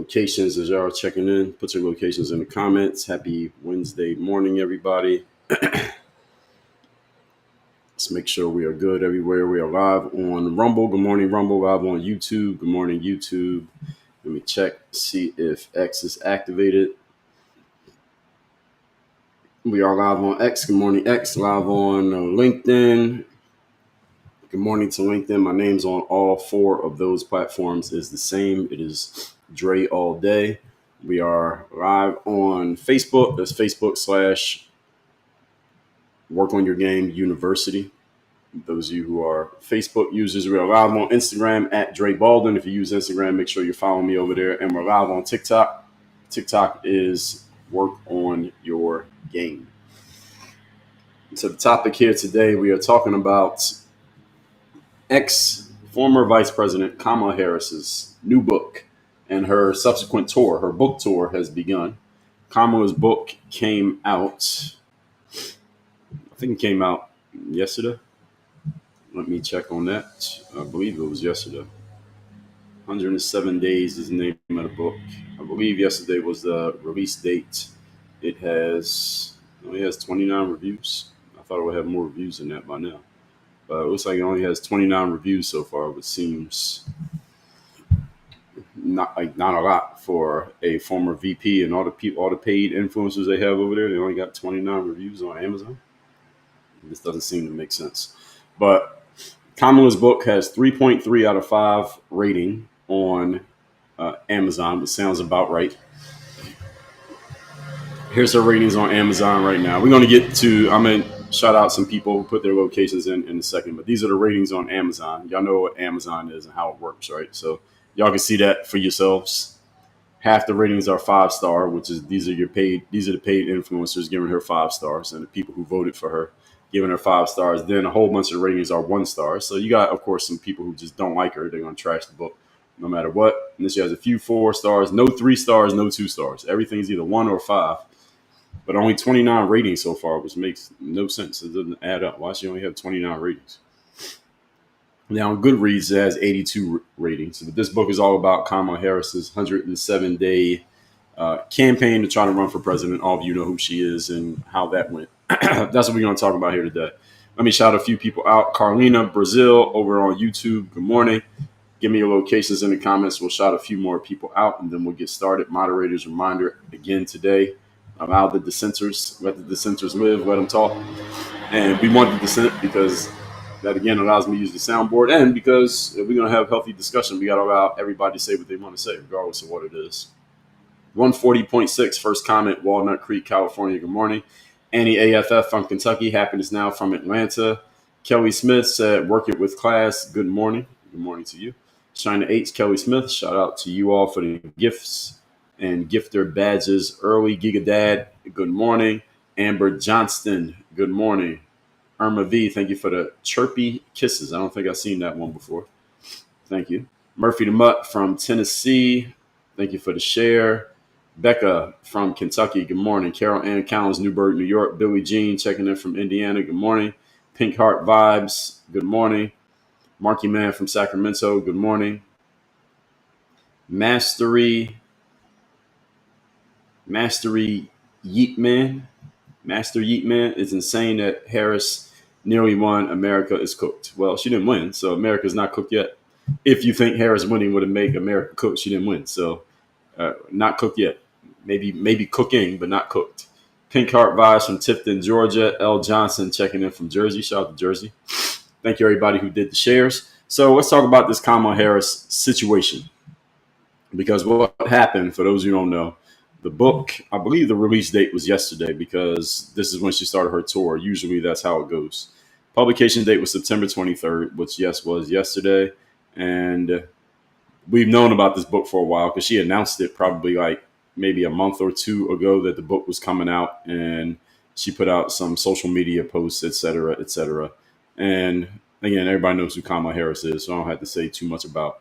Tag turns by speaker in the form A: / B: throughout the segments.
A: locations as y'all are checking in. Put your locations in the comments. Happy Wednesday morning, everybody. Let's make sure we are good everywhere. We are live on Rumble. Good morning, Rumble. Live on YouTube. Good morning, YouTube. Let me check, see if X is activated. We are live on X. Good morning, X. Live on LinkedIn. Good morning to LinkedIn. My name's on all four of those platforms is the same. It is Dre all day. We are live on Facebook. That's Facebook/ Work on Your Game University. Those of you who are Facebook users, we are live on Instagram at Dre Baldwin. If you use Instagram, make sure you're following me over there. And we're live on TikTok. TikTok is Work on Your Game. So the topic here today, we are talking about former Vice President Kamala Harris's new book and her subsequent tour. Her book tour has begun. Kamala's book came out, I think it came out yesterday. Let me check on that. I believe it was yesterday. 107 Days is the name of the book. I believe yesterday was the release date. It only has 29 reviews. I thought it would have more reviews than that by now. But it looks like it only has 29 reviews so far, which seems not a lot for a former VP and all the paid influencers they have over there. They only got 29 reviews on Amazon. This doesn't seem to make sense. But Kamala's book has 3.3 out of 5 rating on Amazon, which sounds about right. Here's her ratings on Amazon right now. We're going to get to, I'm going to shout out some people who put their locations in a second, but these are the ratings on Amazon. Y'all know what Amazon is and how it works, right? So y'all can see that for yourselves. Half the ratings are 5-star, which is these are the paid influencers giving her 5 stars and the people who voted for her giving her 5 stars. Then a whole bunch of ratings are 1 star. So you got, of course, some people who just don't like her. They're going to trash the book no matter what. And then she has a few 4 stars, no 3 stars, no 2 stars. Everything's either 1 or 5. But only 29 ratings so far, which makes no sense. It doesn't add up. Why should you only have 29 ratings? Now, on Goodreads, it has 82 ratings. But this book is all about Kamala Harris's 107-day campaign to try to run for president. All of you know who she is and how that went. That's what we're going to talk about here today. Let me shout a few people out. Carlina Brazil over on YouTube. Good morning. Give me your locations in the comments. We'll shout a few more people out, and then we'll get started. Moderators, reminder again today. Allow the dissenters, let the dissenters live, let them talk. And we want the dissent because that, again, allows me to use the soundboard. And because if we're going to have healthy discussion, we got to allow everybody to say what they want to say, regardless of what it is. 140.6, first comment, Walnut Creek, California. Good morning. Annie AFF from Kentucky. Happiness Now from Atlanta. Kelly Smith said, work it with class. Good morning. Good morning to you. China H, Kelly Smith. Shout out to you all for the gifts and gifter badges early. Giga Dad, good morning. Amber Johnston, good morning. Irma V, thank you for the chirpy kisses. I don't think I've seen that one before. Thank you. Murphy the Mutt from Tennessee, thank you for the share. Becca from Kentucky, good morning. Carol Ann Collins, Newburgh, New York. Billie Jean checking in from Indiana, good morning. Pink Heart Vibes, good morning. Marky Man from Sacramento, good morning. Mastery Yeetman. Master Yeetman, is insane that Harris nearly won. America is cooked. Well, she didn't win, so America's not cooked yet. If you think Harris winning would have made America cooked, she didn't win. So not cooked yet. Maybe cooking, but not cooked. Pink Heart Vibes from Tifton, Georgia. L. Johnson checking in from Jersey. Shout out to Jersey. Thank you, everybody who did the shares. So let's talk about this Kamala Harris situation. Because what happened, for those who don't know, the book, I believe the release date was yesterday because this is when she started her tour. Usually that's how it goes. Publication date was September 23rd, which, yes, was yesterday. And we've known about this book for a while because she announced it probably like maybe a month or 2 ago that the book was coming out. And she put out some social media posts, et cetera, et cetera. And again, everybody knows who Kamala Harris is, so I don't have to say too much about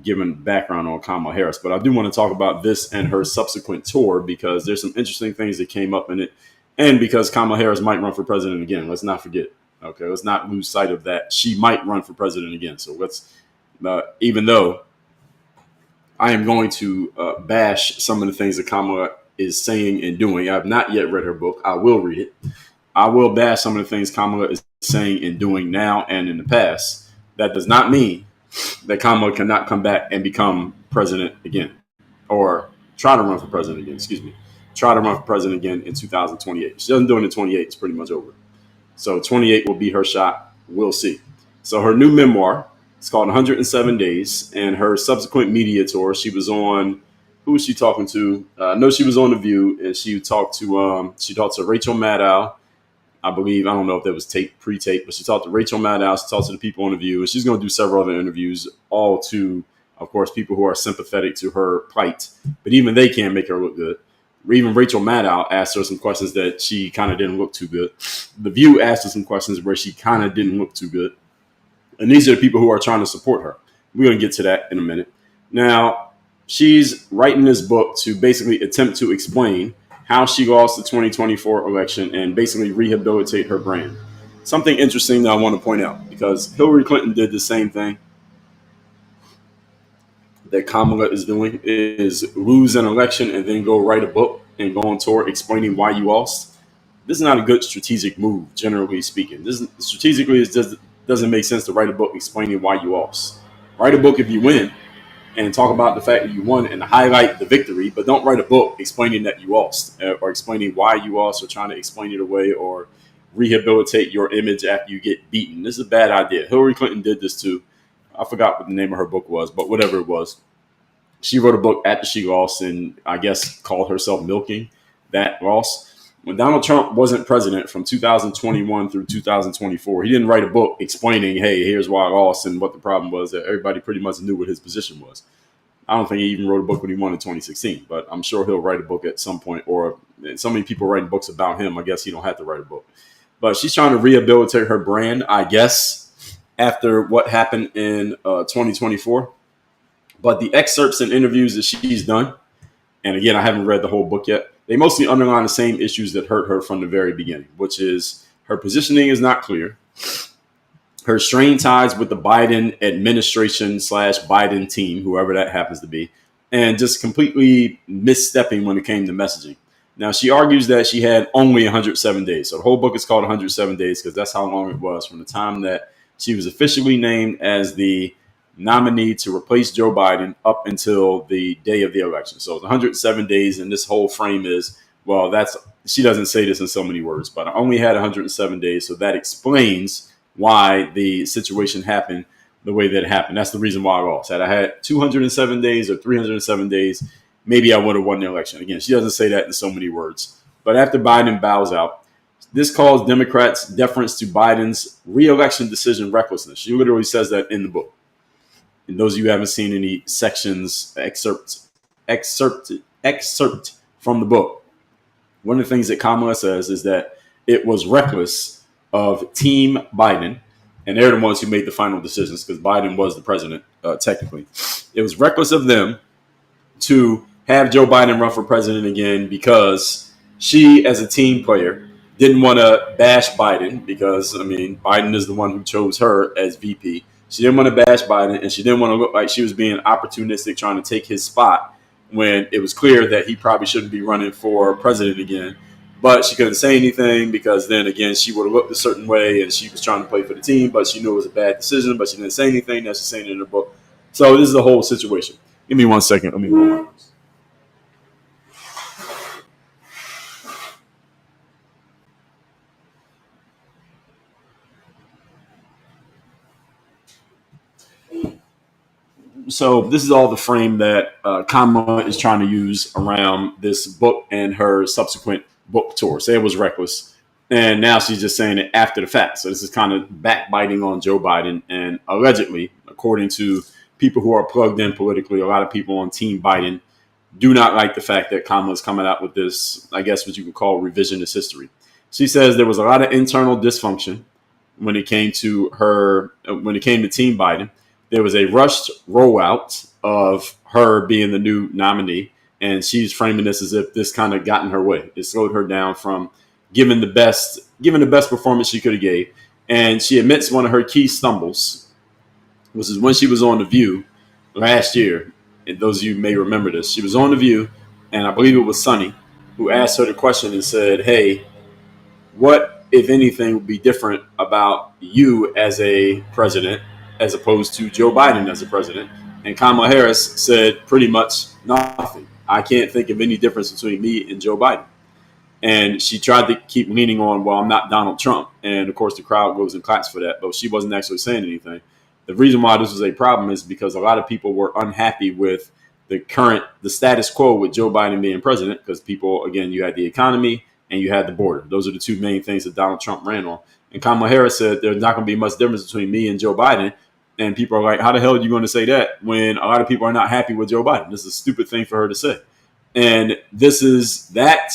A: giving background on Kamala Harris. But I do want to talk about this and her subsequent tour because there's some interesting things that came up in it. And because Kamala Harris might run for president again. Let's not forget. Okay, let's not lose sight of that. She might run for president again. So let's, even though I am going to bash some of the things that Kamala is saying and doing. I have not yet read her book. I will read it. I will bash some of the things Kamala is saying and doing now and in the past. That does not mean that Kamala cannot come back and become president again, or try to run for president again. Excuse me, try to run for president again in 2028. If she doesn't do it in 28, it's pretty much over. So 28 will be her shot. We'll see. So her new memoir, it's called 107 Days, and her subsequent media tour. She was on. Who was she talking to? I know she was on The View, and she talked to Rachel Maddow. I believe, I don't know if that was pre-tape, but she talked to Rachel Maddow. She talked to the people on The View, and she's going to do several other interviews, all to, of course, people who are sympathetic to her plight. But even they can't make her look good. Even Rachel Maddow asked her some questions that she kind of didn't look too good. The View asked her some questions where she kind of didn't look too good. And these are the people who are trying to support her. We're going to get to that in a minute. Now, she's writing this book to basically attempt to explain how she lost the 2024 election and basically rehabilitate her brand. Something interesting that I want to point out, because Hillary Clinton did the same thing that Kamala is doing, is lose an election and then go write a book and go on tour explaining why you lost. This is not a good strategic move, generally speaking. Strategically, it doesn't make sense to write a book explaining why you lost. Write a book if you win and talk about the fact that you won and highlight the victory, but don't write a book explaining that you lost or explaining why you lost or trying to explain it away or rehabilitate your image after you get beaten. This is a bad idea. Hillary Clinton did this too. I forgot what the name of her book was, but whatever it was. She wrote a book after she lost and I guess called herself milking that loss. When Donald Trump wasn't president from 2021 through 2024, he didn't write a book explaining, hey, here's why I lost and what the problem was. That everybody pretty much knew what his position was. I don't think he even wrote a book when he won in 2016, but I'm sure he'll write a book at some point. Or so many people writing books about him, I guess he don't have to write a book. But she's trying to rehabilitate her brand, I guess, after what happened in 2024. But the excerpts and interviews that she's done, and again, I haven't read the whole book yet, they mostly underline the same issues that hurt her from the very beginning, which is her positioning is not clear, her strained ties with the Biden administration / Biden team, whoever that happens to be, and just completely misstepping when it came to messaging. Now, she argues that she had only 107 days. So the whole book is called 107 Days because that's how long it was from the time that she was officially named as the nominee to replace Joe Biden up until the day of the election. So it's 107 days, and this whole frame is, well, she doesn't say this in so many words, but I only had 107 days, so that explains why the situation happened the way that it happened. That's the reason why I lost. Had I had 207 days or 307 days, maybe I would have won the election. Again, she doesn't say that in so many words. But after Biden bows out, this calls Democrats' deference to Biden's re-election decision recklessness. She literally says that in the book. And those of you who haven't seen any sections, excerpt from the book, one of the things that Kamala says is that it was reckless of Team Biden, and they're the ones who made the final decisions because Biden was the president, technically. It was reckless of them to have Joe Biden run for president again because she, as a team player, didn't want to bash Biden because, I mean, Biden is the one who chose her as VP. She didn't want to bash Biden, and she didn't want to look like she was being opportunistic trying to take his spot when it was clear that he probably shouldn't be running for president again. But she couldn't say anything because then, again, she would have looked a certain way, and she was trying to play for the team, but she knew it was a bad decision, but she didn't say anything. Now she's saying it in her book. So this is the whole situation. Give me 1 second. Let me hold on. So this is all the frame that Kamala is trying to use around this book and her subsequent book tour. Say it was reckless. And now she's just saying it after the fact. So this is kind of backbiting on Joe Biden. And allegedly, according to people who are plugged in politically, a lot of people on Team Biden do not like the fact that Kamala is coming out with this, I guess what you could call revisionist history. She says there was a lot of internal dysfunction when it came to Team Biden. There was a rushed rollout of her being the new nominee, and she's framing this as if this kind of got in her way. It slowed her down from giving the best performance she could have gave. And she admits one of her key stumbles, which is when she was on The View last year. and those of you may remember this, she was on The View, and I believe it was Sonny who asked her the question and said, "Hey, what, if anything, would be different about you as a president as opposed to Joe Biden as a president?" And Kamala Harris said pretty much nothing. I can't think of any difference between me and Joe Biden. And she tried to keep leaning on, well, I'm not Donald Trump. And of course, the crowd goes and claps for that, but she wasn't actually saying anything. The reason why this was a problem is because a lot of people were unhappy with the status quo with Joe Biden being president, because people, again, you had the economy and you had the border. Those are the two main things that Donald Trump ran on. And Kamala Harris said there's not going to be much difference between me and Joe Biden. And people are like, how the hell are you going to say that when a lot of people are not happy with Joe Biden? This is a stupid thing for her to say. And that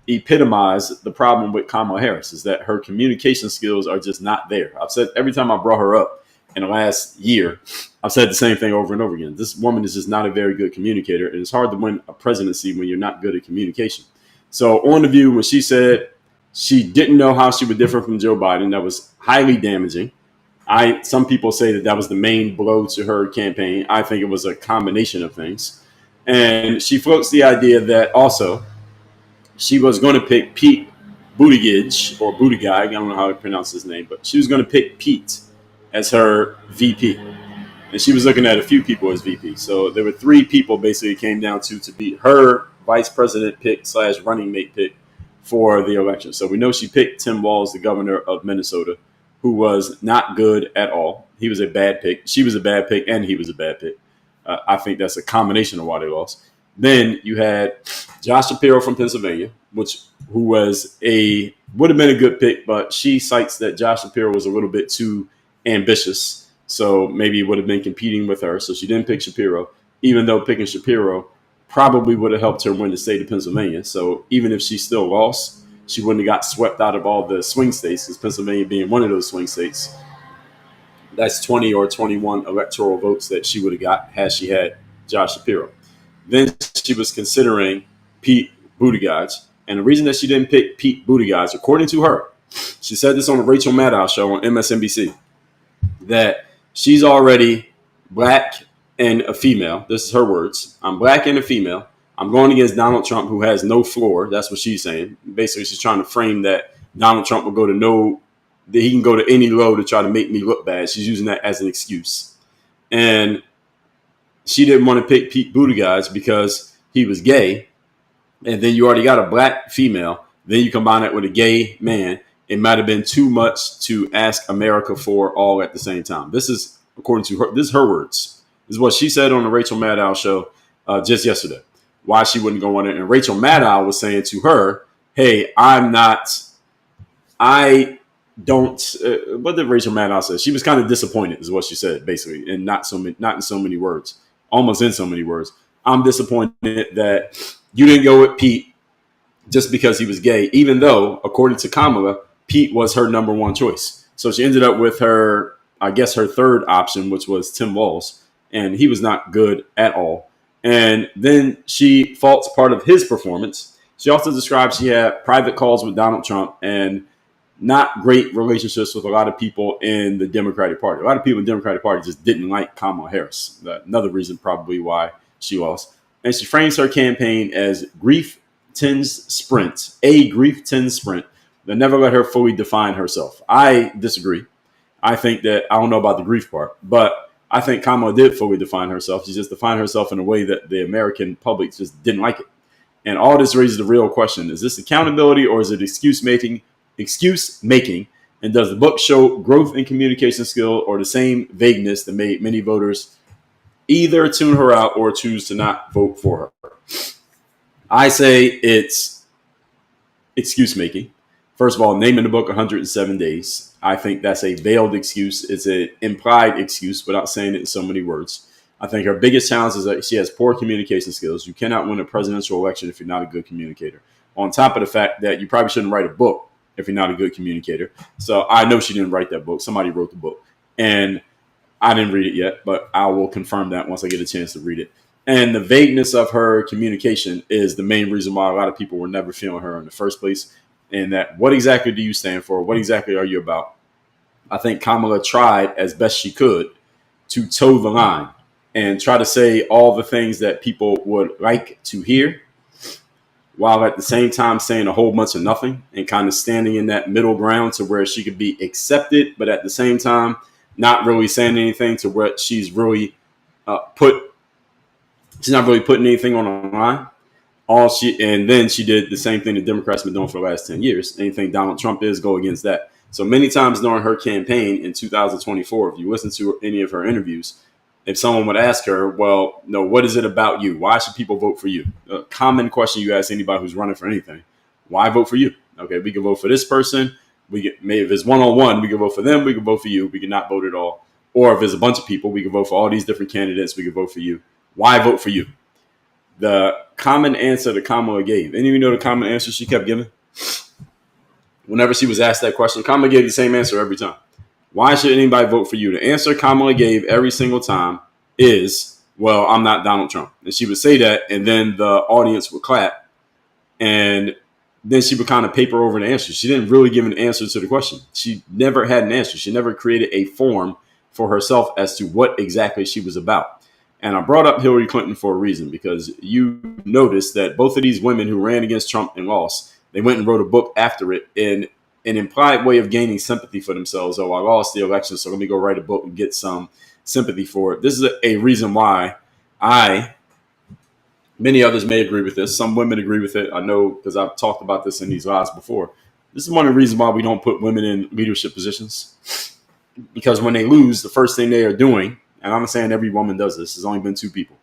A: epitomized the problem with Kamala Harris, is that her communication skills are just not there. I've said every time I brought her up in the last year, I've said the same thing over and over again. This woman is just not a very good communicator. And it's hard to win a presidency when you're not good at communication. So on The View, when she said she didn't know how she would differ from Joe Biden, that was highly damaging. Some people say that was the main blow to her campaign. I think it was a combination of things. And she floats the idea that also she was going to pick Pete Buttigieg, or Buttigieg, I don't know how to pronounce his name, but she was going to pick Pete as her VP. And she was looking at a few people as VP. So there were three people basically it came down to be her vice president pick / running mate pick for the election. So we know she picked Tim Walz, the governor of Minnesota, who was not good at all. He was a bad pick. She was a bad pick, and he was a bad pick. I think that's a combination of why they lost. Then you had Josh Shapiro from Pennsylvania, who would have been a good pick, but she cites that Josh Shapiro was a little bit too ambitious, so maybe it would have been competing with her. So she didn't pick Shapiro, even though picking Shapiro probably would have helped her win the state of Pennsylvania. So even if she still lost, she wouldn't have got swept out of all the swing states, because Pennsylvania being one of those swing states, that's 20 or 21 electoral votes that she would have got had she had Josh Shapiro. Then she was considering Pete Buttigieg. And the reason that she didn't pick Pete Buttigieg, according to her, she said this on the Rachel Maddow show on MSNBC, that she's already black and a female. This is her words. I'm black and a female. I'm going against Donald Trump, who has no floor. That's what she's saying. Basically, she's trying to frame that Donald Trump will that he can go to any low to try to make me look bad. She's using that as an excuse. And she didn't want to pick Pete Buttigieg because he was gay. And then you already got a black female. Then you combine that with a gay man. It might have been too much to ask America for all at the same time. This is, according to her, this is her words. This is what she said on the Rachel Maddow show just yesterday, why she wouldn't go on it. And Rachel Maddow was saying to her, hey, what did Rachel Maddow say? She was kind of disappointed, is what she said, basically, and not in so many words, almost in so many words. I'm disappointed that you didn't go with Pete just because he was gay, even though, according to Kamala, Pete was her number one choice. So she ended up with her third option, which was Tim Walz, and he was not good at all. And then she faults part of his performance. She also described she had private calls with Donald Trump and not great relationships with a lot of people in the Democratic Party. A lot of people in the Democratic Party just didn't like Kamala Harris. Another reason probably why she lost. And she frames her campaign as grief tends sprint, a grief tends sprint that never let her fully define herself. I disagree. I think that, I don't know about the grief part, but I think Kamala did fully define herself. She just defined herself in a way that the American public just didn't like it. And all this raises the real question. Is this accountability or is it excuse making? And does the book show growth in communication skill or the same vagueness that made many voters either tune her out or choose to not vote for her? I say it's excuse making. First of all, naming the book 107 Days. I think that's a veiled excuse. It's an implied excuse without saying it in so many words. I think her biggest challenge is that she has poor communication skills. You cannot win a presidential election if you're not a good communicator. On top of the fact that you probably shouldn't write a book if you're not a good communicator. So I know she didn't write that book. Somebody wrote the book. And I didn't read it yet, but I will confirm that once I get a chance to read it. And the vagueness of her communication is the main reason why a lot of people were never feeling her in the first place. And that, what exactly do you stand for? What exactly are you about? I think Kamala tried as best she could to toe the line and try to say all the things that people would like to hear, while at the same time saying a whole bunch of nothing, and kind of standing in that middle ground to where she could be accepted, but at the same time not really saying anything to where she's really she's not really putting anything on the line. And then she did the same thing the Democrats have been doing for the last 10 years. Anything Donald Trump is, go against that. So many times during her campaign in 2024, if you listen to any of her interviews, if someone would ask her, well, no, what is it about you? Why should people vote for you? A common question you ask anybody who's running for anything. Why vote for you? Okay, we can vote for this person. Maybe if it's one-on-one, we can vote for them. We can vote for you. We can not vote at all. Or if there's a bunch of people, we can vote for all these different candidates. We can vote for you. Why vote for you? The common answer that Kamala gave. Any of you know the common answer she kept giving? Whenever she was asked that question, Kamala gave the same answer every time. Why should anybody vote for you? The answer Kamala gave every single time is, well, I'm not Donald Trump. And she would say that, and then the audience would clap, and then she would kind of paper over the answer. She didn't really give an answer to the question. She never had an answer. She never created a form for herself as to what exactly she was about. And I brought up Hillary Clinton for a reason, because you noticed that both of these women who ran against Trump and lost, they went and wrote a book after it in an implied way of gaining sympathy for themselves. Oh, I lost the election, so let me go write a book and get some sympathy for it. This is a reason why many others may agree with this. Some women agree with it. I know because I've talked about this in these lives before. This is one of the reasons why we don't put women in leadership positions. Because when they lose, the first thing they are doing, and I'm not saying every woman does this, there's only been 2 people.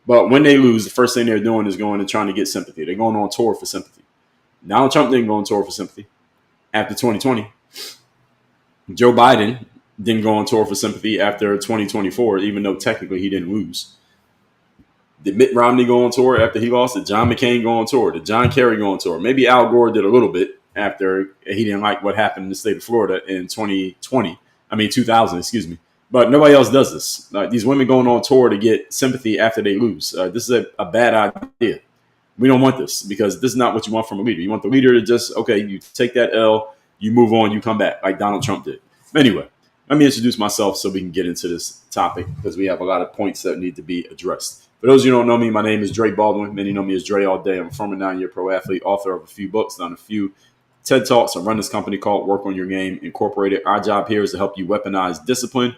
A: But when they lose, the first thing they're doing is going and trying to get sympathy. They're going on tour for sympathy. Donald Trump didn't go on tour for sympathy after 2020. Joe Biden didn't go on tour for sympathy after 2024, even though technically he didn't lose. Did Mitt Romney go on tour after he lost? Did John McCain go on tour? Did John Kerry go on tour? Maybe Al Gore did a little bit after he didn't like what happened in the state of Florida in 2000, excuse me. But nobody else does this. These women going on tour to get sympathy after they lose. This is a bad idea. We don't want this, because this is not what you want from a leader. You want the leader to just, okay, you take that L, you move on, you come back, like Donald Trump did. Anyway, let me introduce myself so we can get into this topic, because we have a lot of points that need to be addressed. For those of you who don't know me, my name is Dre Baldwin. Many know me as Dre all day. I'm a former 9-year pro athlete, author of a few books, done a few TED Talks. I run this company called Work on Your Game Incorporated. Our job here is to help you weaponize discipline,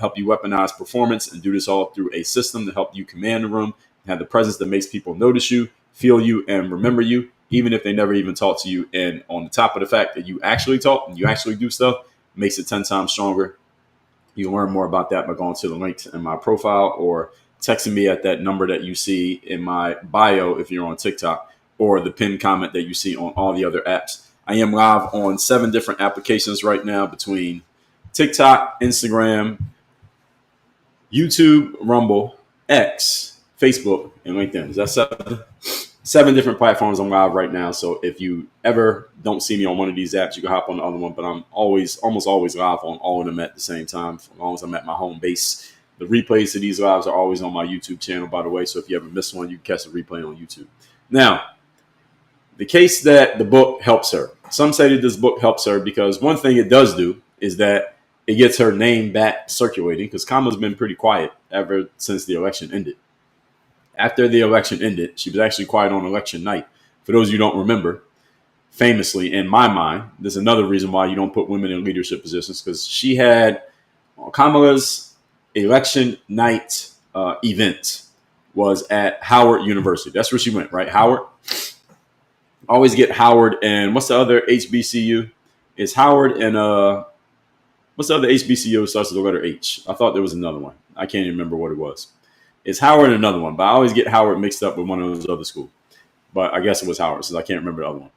A: help you weaponize performance, and do this all through a system to help you command the room, have the presence that makes people notice you, feel you, and remember you, even if they never even talk to you. And on the top of the fact that you actually talk and you actually do stuff, makes it 10 times stronger. You can learn more about that by going to the links in my profile or texting me at that number that you see in my bio if you're on TikTok, or the pinned comment that you see on all the other apps. I am live on 7 different applications right now, between TikTok, Instagram, YouTube, Rumble, X, Facebook, and LinkedIn. Is that 7 different platforms I'm live right now. So if you ever don't see me on one of these apps, you can hop on the other one. But I'm almost always live on all of them at the same time, as long as I'm at my home base. The replays of these lives are always on my YouTube channel, by the way. So if you ever miss one, you can catch the replay on YouTube. Now, the case that the book helps her. Some say that this book helps her because one thing it does do is that it gets her name back circulating, because Kamala's been pretty quiet ever since the election ended. After the election ended, she was actually quiet on election night. For those of you who don't remember, famously, in my mind, there's another reason why you don't put women in leadership positions, because she had Kamala's election night event was at Howard University. That's where she went, right? Howard. Always get Howard and what's the other HBCU? It's Howard and what's the other HBCU starts with the letter H? I thought there was another one. I can't even remember what it was. It's Howard and another one, but I always get Howard mixed up with one of those other schools. But I guess it was Howard, since I can't remember the other one.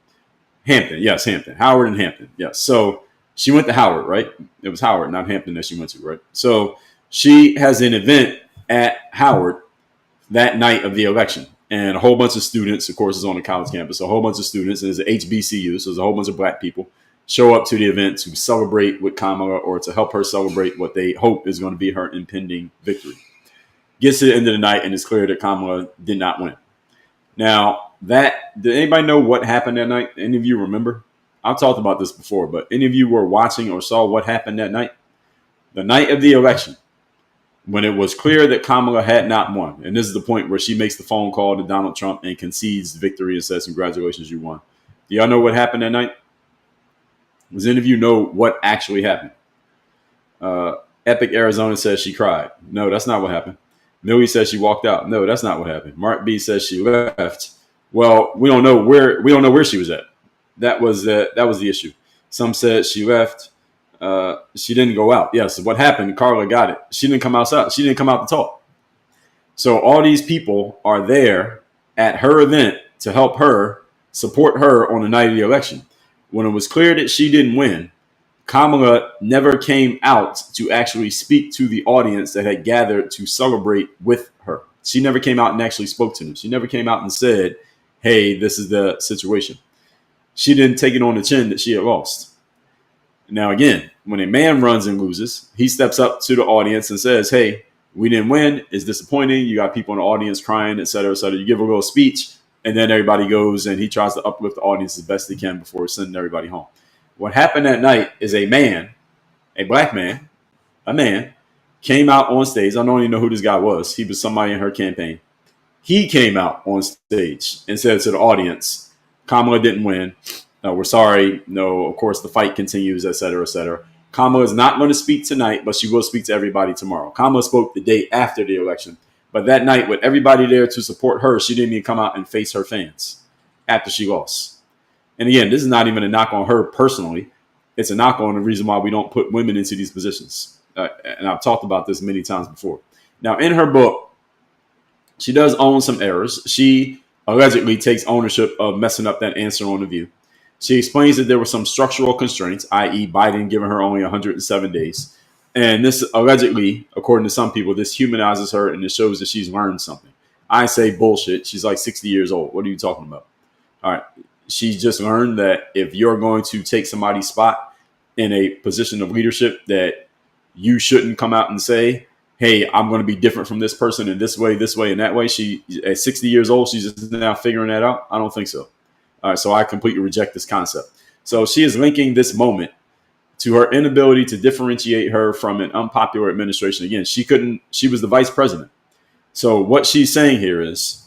A: Hampton, yes, Hampton. Howard and Hampton, yes. So she went to Howard, right? It was Howard, not Hampton, that she went to, right? So she has an event at Howard that night of the election. And a whole bunch of students, of course, is on the college campus. A whole bunch of students, and it's an HBCU, so there's a whole bunch of black people, show up to the event to celebrate with Kamala, or to help her celebrate what they hope is going to be her impending victory. Gets to the end of the night, and it's clear that Kamala did not win. Now, did anybody know what happened that night? Any of you remember? I've talked about this before, but any of you were watching or saw what happened that night? The night of the election, when it was clear that Kamala had not won, and this is the point where she makes the phone call to Donald Trump and concedes victory and says, "Congratulations, you won." Do y'all know what happened that night? Does any of you know what actually happened? Epic Arizona says she cried. No, that's not what happened. Millie says she walked out. No, that's not what happened. Mark B says she left. Well, we don't know where she was at. That was the issue. Some said she left. She didn't go out. Yes, what happened? Carla got it. She didn't come outside. She didn't come out to talk. So all these people are there at her event to help her, support her on the night of the election. When it was clear that she didn't win, Kamala never came out to actually speak to the audience that had gathered to celebrate with her. She never came out and actually spoke to them. She never came out and said, "Hey, this is the situation." She didn't take it on the chin that she had lost. Now, again, when a man runs and loses, he steps up to the audience and says, "Hey, we didn't win. It's disappointing. You got people in the audience crying, et cetera, et cetera." You give a little speech, and then everybody goes and he tries to uplift the audience as best he can before sending everybody home. What happened that night is a man, a black man, a man, came out on stage. I don't even know who this guy was. He was somebody in her campaign. He came out on stage and said to the audience, "Kamala didn't win. No, we're sorry. No, of course, the fight continues, et cetera, et cetera. Kamala is not going to speak tonight, but she will speak to everybody tomorrow." Kamala spoke the day after the election. But that night, with everybody there to support her, she didn't even come out and face her fans after she lost. And again, this is not even a knock on her personally. It's a knock on the reason why we don't put women into these positions. And I've talked about this many times before. Now, in her book, she does own some errors. She allegedly takes ownership of messing up that answer on The View. She explains that there were some structural constraints, i.e. Biden giving her only 107 days. And this allegedly, according to some people, this humanizes her and it shows that she's learned something. I say bullshit. She's like 60 years old. What are you talking about? All right. She just learned that if you're going to take somebody's spot in a position of leadership, that you shouldn't come out and say, "Hey, I'm going to be different from this person in this way, and that way." She, at 60 years old, she's just now figuring that out. I don't think so. All right, so I completely reject this concept. So she is linking this moment to her inability to differentiate her from an unpopular administration. Again, she was the vice president. So what she's saying here is,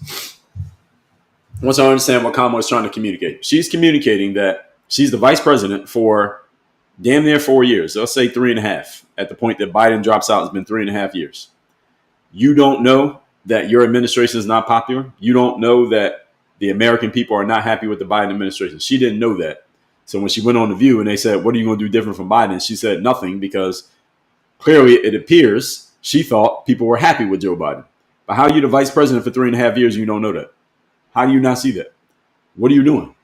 A: once I understand what Kamala is trying to communicate, she's communicating that she's the vice president for damn near 4 years. Let's say 3.5. At the point that Biden drops out, it's been 3.5 years. You don't know that your administration is not popular. You don't know that the American people are not happy with the Biden administration. She didn't know that. So when she went on The View and they said, "What are you going to do different from Biden?" she said nothing, because clearly it appears she thought people were happy with Joe Biden. But how are you the vice president for 3.5 years and you don't know that? How do you not see that? What are you doing?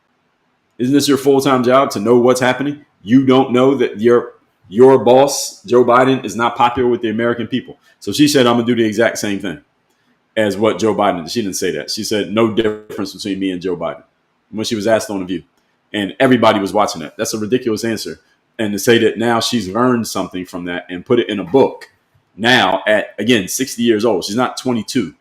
A: Isn't this your full-time job to know what's happening? You don't know that your boss, Joe Biden, is not popular with the American people. So she said, "I'm going to do the exact same thing as what Joe Biden did." She didn't say that. She said, "No difference between me and Joe Biden," when she was asked on The View. And everybody was watching that. That's a ridiculous answer. And to say that now she's learned something from that and put it in a book now at, again, 60 years old. She's not 22.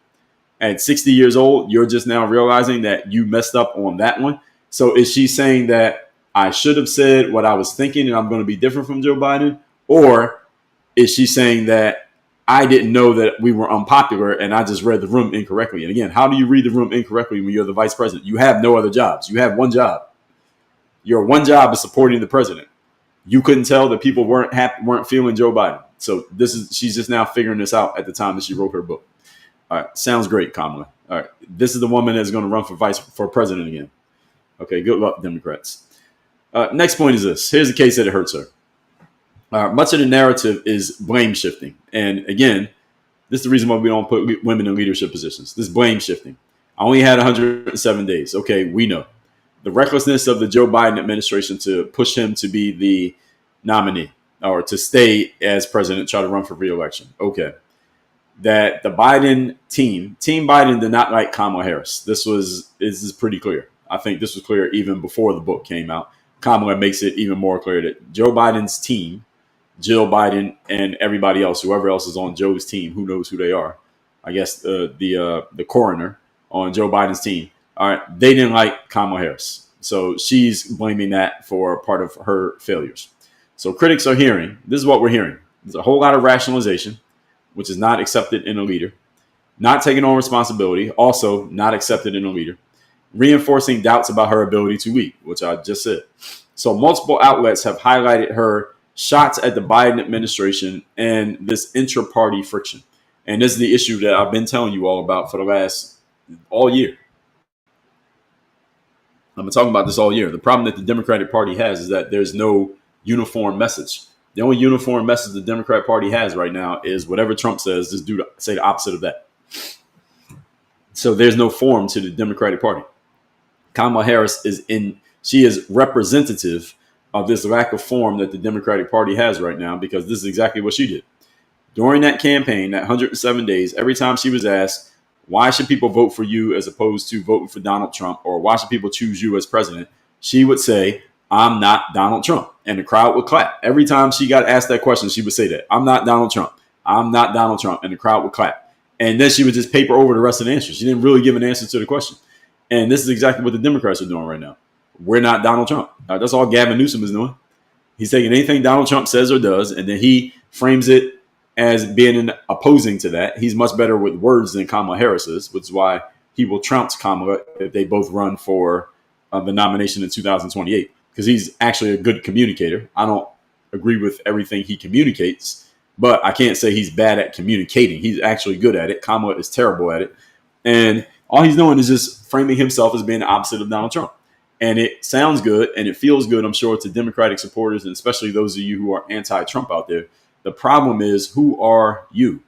A: At 60 years old, you're just now realizing that you messed up on that one. So is she saying that I should have said what I was thinking and I'm going to be different from Joe Biden? Or is she saying that I didn't know that we were unpopular and I just read the room incorrectly? And again, how do you read the room incorrectly when you're the vice president? You have no other jobs. You have one job. Your one job is supporting the president. You couldn't tell that people weren't feeling Joe Biden. So she's just now figuring this out at the time that she wrote her book. All right, sounds great, Kamala. All right, this is the woman that's going to run for president again. Okay, good luck, Democrats. Next point is this. Here's the case that it hurts her. Much of the narrative is blame shifting. And again, this is the reason why we don't put women in leadership positions. This blame shifting. I only had 107 days. Okay, we know. The recklessness of the Joe Biden administration to push him to be the nominee or to stay as president, try to run for re-election. Okay. That the Biden Team Biden did not like Kamala Harris. This is pretty clear. I think this was clear even before the book came out. Kamala makes it even more clear that Joe Biden's team, Jill Biden and everybody else, whoever else is on Joe's team, who knows who they are. I guess the coroner on Joe Biden's team. All right, they didn't like Kamala Harris. So she's blaming that for part of her failures. So critics are hearing, this is what we're hearing. There's a whole lot of rationalization. which is not accepted in a leader. Not taking on responsibility, also not accepted in a leader. Reinforcing doubts about her ability to lead, which I just said. So multiple outlets have highlighted her shots at the Biden administration and this intra-party friction. And this is the issue that I've been telling you all about for the last all year. I've been talking about this all year. The problem that the Democratic Party has is that there's no uniform message. The only uniform message the Democratic Party has right now is whatever Trump says, just say the opposite of that. So there's no form to the Democratic Party. Kamala Harris she is representative of this lack of form that the Democratic Party has right now, because this is exactly what she did. During that campaign, that 107 days, every time she was asked, why should people vote for you as opposed to voting for Donald Trump, or why should people choose you as president, she would say, I'm not Donald Trump. And the crowd would clap. Every time she got asked that question, she would say that. I'm not Donald Trump. I'm not Donald Trump. And the crowd would clap. And then she would just paper over the rest of the answers. She didn't really give an answer to the question. And this is exactly what the Democrats are doing right now. We're not Donald Trump. That's all Gavin Newsom is doing. He's taking anything Donald Trump says or does, and then he frames it as being opposing to that. He's much better with words than Kamala Harris is, which is why he will trounce Kamala if they both run for the nomination in 2028, because he's actually a good communicator. I don't agree with everything he communicates, but I can't say he's bad at communicating. He's actually good at it. Kamala is terrible at it. And all he's doing is just framing himself as being the opposite of Donald Trump. And it sounds good and it feels good, I'm sure, to Democratic supporters, and especially those of you who are anti-Trump out there. The problem is, who are you?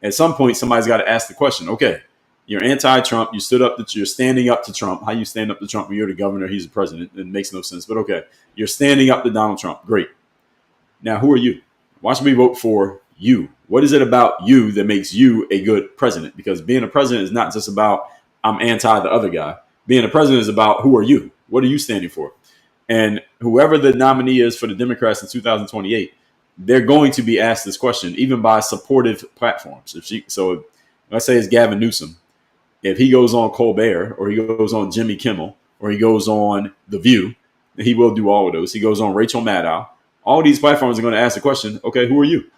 A: At some point, somebody's got to ask the question, okay, you're anti-Trump, you're standing up to Trump. How you stand up to Trump when you're the governor, he's the president? It makes no sense, but okay. You're standing up to Donald Trump. Great. Now, who are you? Why should we vote for you? What is it about you that makes you a good president? Because being a president is not just about I'm anti the other guy. Being a president is about who are you? What are you standing for? And whoever the nominee is for the Democrats in 2028, they're going to be asked this question, even by supportive platforms. So let's say it's Gavin Newsom. If he goes on Colbert, or he goes on Jimmy Kimmel, or he goes on The View, he will do all of those. He goes on Rachel Maddow. All these platforms are going to ask the question, okay, who are you?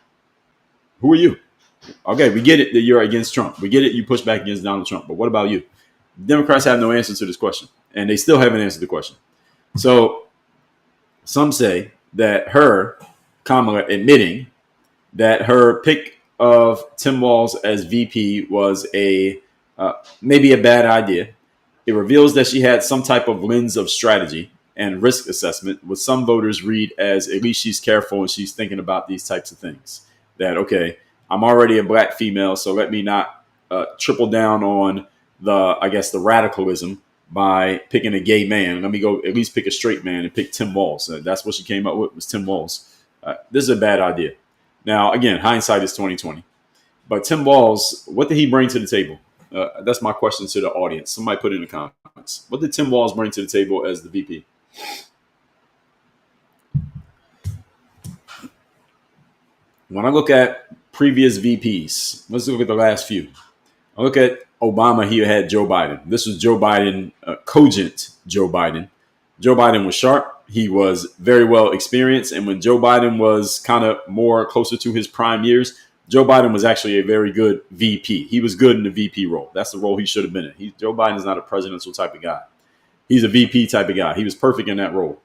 A: Who are you? Okay, we get it that you're against Trump. We get it you push back against Donald Trump. But what about you? Democrats have no answer to this question, and they still haven't answered the question. So some say that Kamala, admitting that her pick of Tim Walz as VP was maybe a bad idea. It reveals that she had some type of lens of strategy and risk assessment, which some voters read as at least she's careful and she's thinking about these types of things. That, okay, I'm already a black female, so let me not triple down on the radicalism by picking a gay man. Let me go at least pick a straight man and pick Tim Walz. That's what she came up with, was Tim Walz. This is a bad idea. Now, again, hindsight is 2020. But Tim Walz, what did he bring to the table? That's my question to the audience. Somebody put it in the comments. What did Tim Walz bring to the table as the VP? When I look at previous VPs, let's look at the last few. I look at Obama, he had Joe Biden. This was Joe Biden, cogent Joe Biden. Joe Biden was sharp. He was very well experienced. And when Joe Biden was kind of more closer to his prime years, Joe Biden was actually a very good VP. He was good in the VP role. That's the role he should have been in. Joe Biden is not a presidential type of guy. He's a VP type of guy. He was perfect in that role.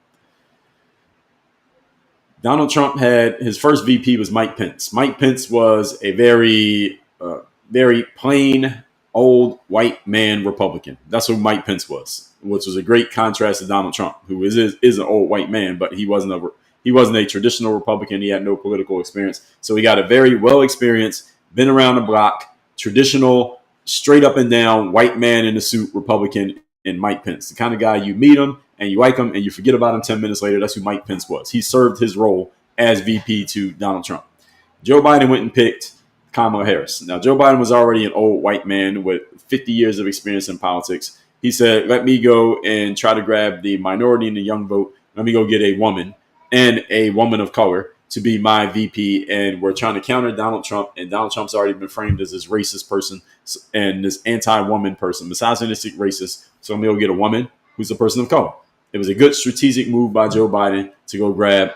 A: Donald Trump had his first VP was Mike Pence. Mike Pence was a very plain, old white man Republican. That's who Mike Pence was, which was a great contrast to Donald Trump, who is an old white man, but he wasn't a traditional Republican. He had no political experience. So he got a very well experienced, been around the block, traditional, straight up and down white man in a suit Republican in Mike Pence. The kind of guy you meet him and you like him and you forget about him 10 minutes later. That's who Mike Pence was. He served his role as VP to Donald Trump. Joe Biden went and picked Kamala Harris. Now, Joe Biden was already an old white man with 50 years of experience in politics. He said, let me go and try to grab the minority and the young vote. Let me go get a woman and a woman of color to be my VP. And we're trying to counter Donald Trump. And Donald Trump's already been framed as this racist person and this anti-woman person, misogynistic racist. So let me go get a woman who's a person of color. It was a good strategic move by Joe Biden to go grab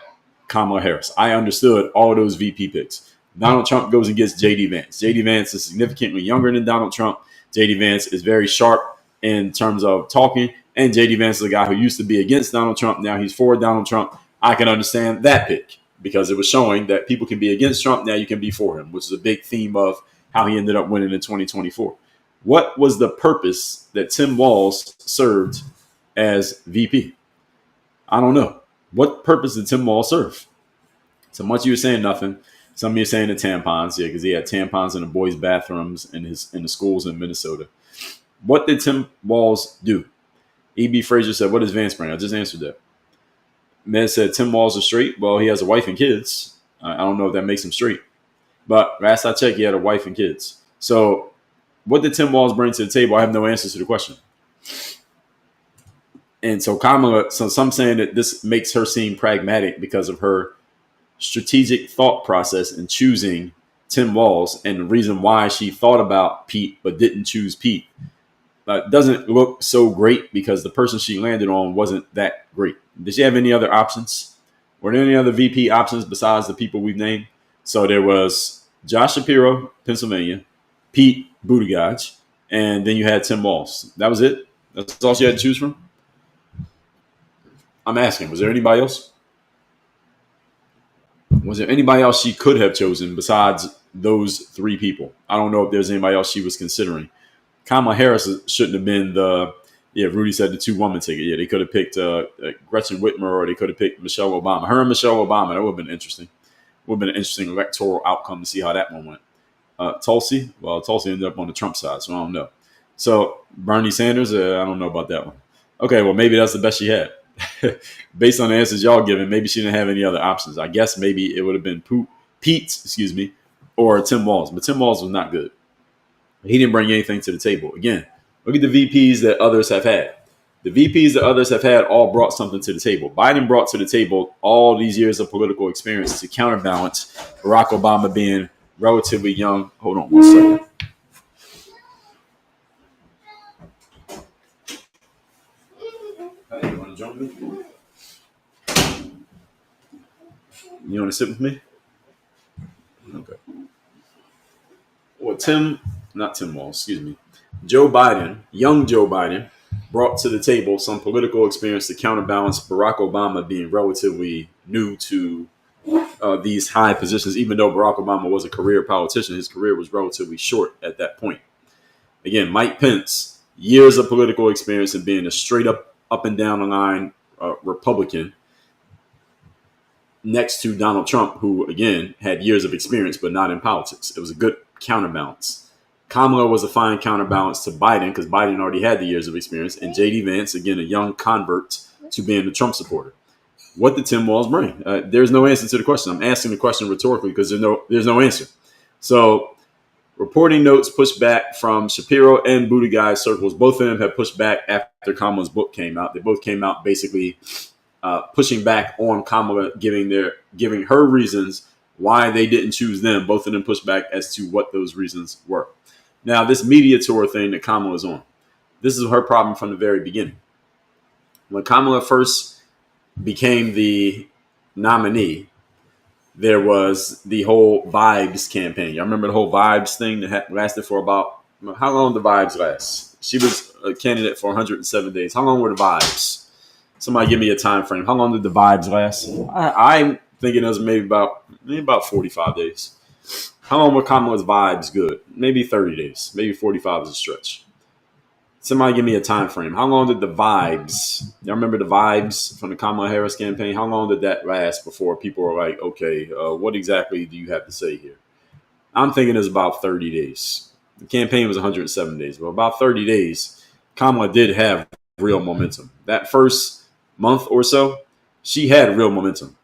A: Kamala Harris. I understood all of those VP picks. Donald Trump goes and gets J.D. Vance. J.D. Vance is significantly younger than Donald Trump. J.D. Vance is very sharp in terms of talking. And J.D. Vance is a guy who used to be against Donald Trump. Now he's for Donald Trump. I can understand that pick because it was showing that people can be against Trump. Now you can be for him, which is a big theme of how he ended up winning in 2024. What was the purpose that Tim Walz served as VP? I don't know. What purpose did Tim Walz serve? So much you were saying nothing. Some of you are saying the tampons, yeah, because he had tampons in the boys' bathrooms in the schools in Minnesota. What did Tim Walz do? E.B. Frazier said, "What is Vance bring?" I just answered that. Man said Tim Walz is straight. Well, he has a wife and kids. I don't know if that makes him straight, but last I checked, he had a wife and kids. So, what did Tim Walz bring to the table? I have no answer to the question. And so Kamala, so some saying that this makes her seem pragmatic because of her strategic thought process in choosing Tim Walz and the reason why she thought about Pete but didn't choose Pete. Doesn't look so great because the person she landed on wasn't that great. Did she have any other options? Were there any other VP options besides the people we've named? So there was Josh Shapiro, Pennsylvania, Pete Buttigieg, and then you had Tim Walz. That was it? That's all she had to choose from? I'm asking, was there anybody else? Was there anybody else she could have chosen besides those three people? I don't know if there's anybody else she was considering. Kamala Harris shouldn't have been Rudy said the 2-woman ticket. Yeah, they could have picked Gretchen Whitmer or they could have picked Michelle Obama. Her and Michelle Obama, that would have been interesting. Would have been an interesting electoral outcome to see how that one went. Tulsi ended up on the Trump side, so I don't know. So Bernie Sanders, I don't know about that one. Okay, well, maybe that's the best she had. Based on the answers y'all given, maybe she didn't have any other options. I guess maybe it would have been Pete, or Tim Walz. But Tim Walz was not good. He didn't bring anything to the table. Again, look at the VPs that others have had. The VPs that others have had all brought something to the table. Biden brought to the table all these years of political experience to counterbalance Barack Obama being relatively young. Hold on one second. Hey, you want to jump me? You want to sit with me? Okay. Well, Joe Biden, young Joe Biden, brought to the table some political experience to counterbalance Barack Obama being relatively new to these high positions. Even though Barack Obama was a career politician, his career was relatively short at that point. Again, Mike Pence, years of political experience and being a straight up and down the line Republican next to Donald Trump, who, again, had years of experience, but not in politics. It was a good counterbalance. Kamala was a fine counterbalance to Biden because Biden already had the years of experience. And J.D. Vance, again, a young convert to being a Trump supporter. What did Tim Walz bring? There's no answer to the question. I'm asking the question rhetorically because there's no answer. So reporting notes pushed back from Shapiro and Buttigieg circles. Both of them have pushed back after Kamala's book came out. They both came out basically pushing back on Kamala, giving her reasons why they didn't choose them. Both of them pushed back as to what those reasons were. Now, this media tour thing that Kamala's on, this is her problem from the very beginning. When Kamala first became the nominee, there was the whole Vibes campaign. Y'all remember the whole Vibes thing that lasted for about, how long did the Vibes last? She was a candidate for 107 days. How long were the Vibes? Somebody give me a time frame. How long did the Vibes last? I'm thinking it was maybe about 45 days. How long were Kamala's Vibes good? Maybe 30 days. Maybe 45 is a stretch. Somebody give me a time frame. How long did the Vibes, y'all remember the Vibes from the Kamala Harris campaign? How long did that last before people were like, okay, what exactly do you have to say here? I'm thinking it's about 30 days. The campaign was 107 days, but about 30 days, Kamala did have real momentum. That first month or so, she had real momentum.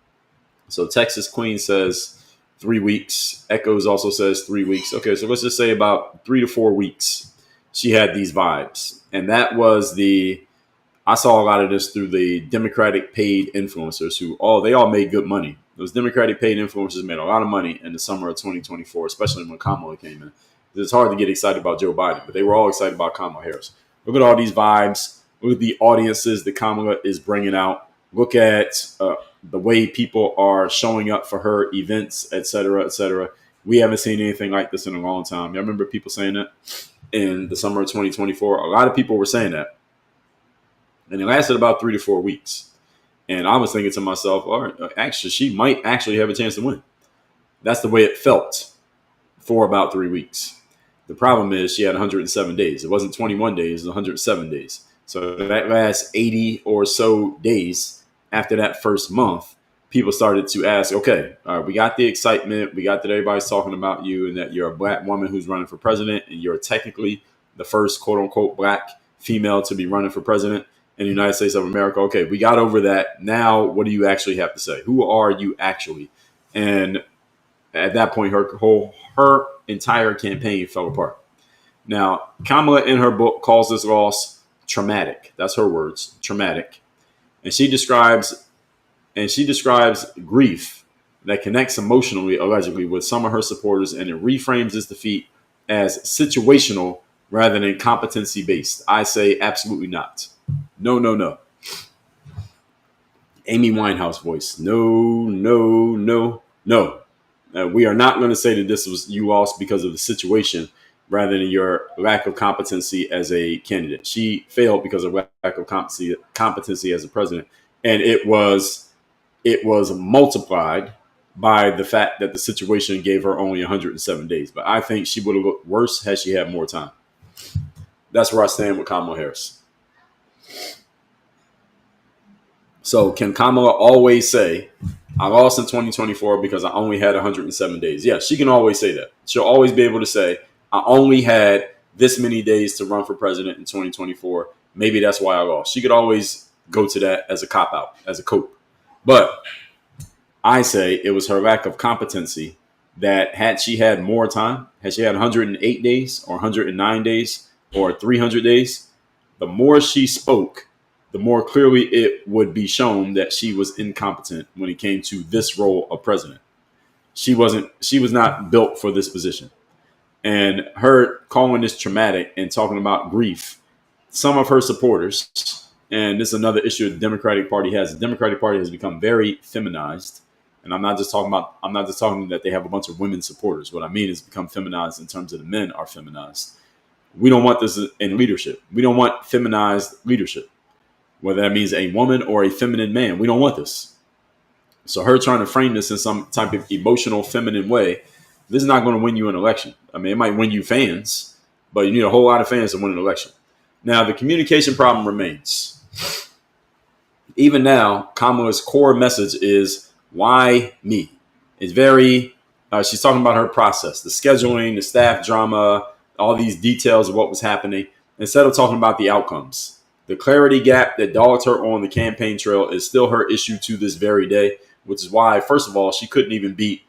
A: So Texas Queen says 3 weeks. Echoes also says 3 weeks. Okay, so let's just say about 3 to 4 weeks she had these vibes. And that was I saw a lot of this through the Democratic paid influencers they all made good money. Those Democratic paid influencers made a lot of money in the summer of 2024, especially when Kamala came in. It's hard to get excited about Joe Biden, but they were all excited about Kamala Harris. Look at all these vibes. Look at the audiences that Kamala is bringing out. Look at the way people are showing up for her events, et cetera, et cetera. We haven't seen anything like this in a long time. Y'all remember people saying that in the summer of 2024? A lot of people were saying that. And it lasted about 3 to 4 weeks. And I was thinking to myself, all right, actually, she might actually have a chance to win. That's the way it felt for about 3 weeks. The problem is she had 107 days. It wasn't 21 days, it was 107 days. So that last 80 or so days after that first month, people started to ask, okay, all right, we got the excitement. We got that everybody's talking about you and that you're a black woman who's running for president and you're technically the first quote unquote black female to be running for president in the United States of America. Okay, we got over that. Now, what do you actually have to say? Who are you actually? And at that point, her entire campaign fell apart. Now, Kamala in her book calls this loss traumatic. That's her words, traumatic. And she describes grief that connects emotionally, allegedly, with some of her supporters, and it reframes this defeat as situational rather than competency based. I say absolutely not. No, no, no. Amy Winehouse voice. No, no, no, no. We are not going to say that this was you lost because of the situation rather than your lack of competency as a candidate. She failed because of lack of competency as a president. And it was multiplied by the fact that the situation gave her only 107 days. But I think she would have looked worse had she had more time. That's where I stand with Kamala Harris. So can Kamala always say, I lost in 2024 because I only had 107 days? Yeah, she can always say that. She'll always be able to say, I only had this many days to run for president in 2024. Maybe that's why I lost. She could always go to that as a cop-out, as a cope. But I say it was her lack of competency that had she had more time, had she had 108 days or 109 days or 300 days, the more she spoke, the more clearly it would be shown that she was incompetent when it came to this role of president. She was not built for this position. And her calling this traumatic and talking about grief, some of her supporters, and this is another issue the Democratic Party has. The Democratic Party has become very feminized. And I'm not just talking that they have a bunch of women supporters. What I mean is become feminized in terms of the men are feminized. We don't want this in leadership. We don't want feminized leadership, whether that means a woman or a feminine man. We don't want this. So her trying to frame this in some type of emotional, feminine way, this is not going to win you an election. I mean, it might win you fans, but you need a whole lot of fans to win an election. Now, the communication problem remains. Even now, Kamala's core message is, why me? It's very, she's talking about her process, the scheduling, the staff drama, all these details of what was happening, instead of talking about the outcomes. The clarity gap that dogged her on the campaign trail is still her issue to this very day, which is why, first of all, she couldn't even beat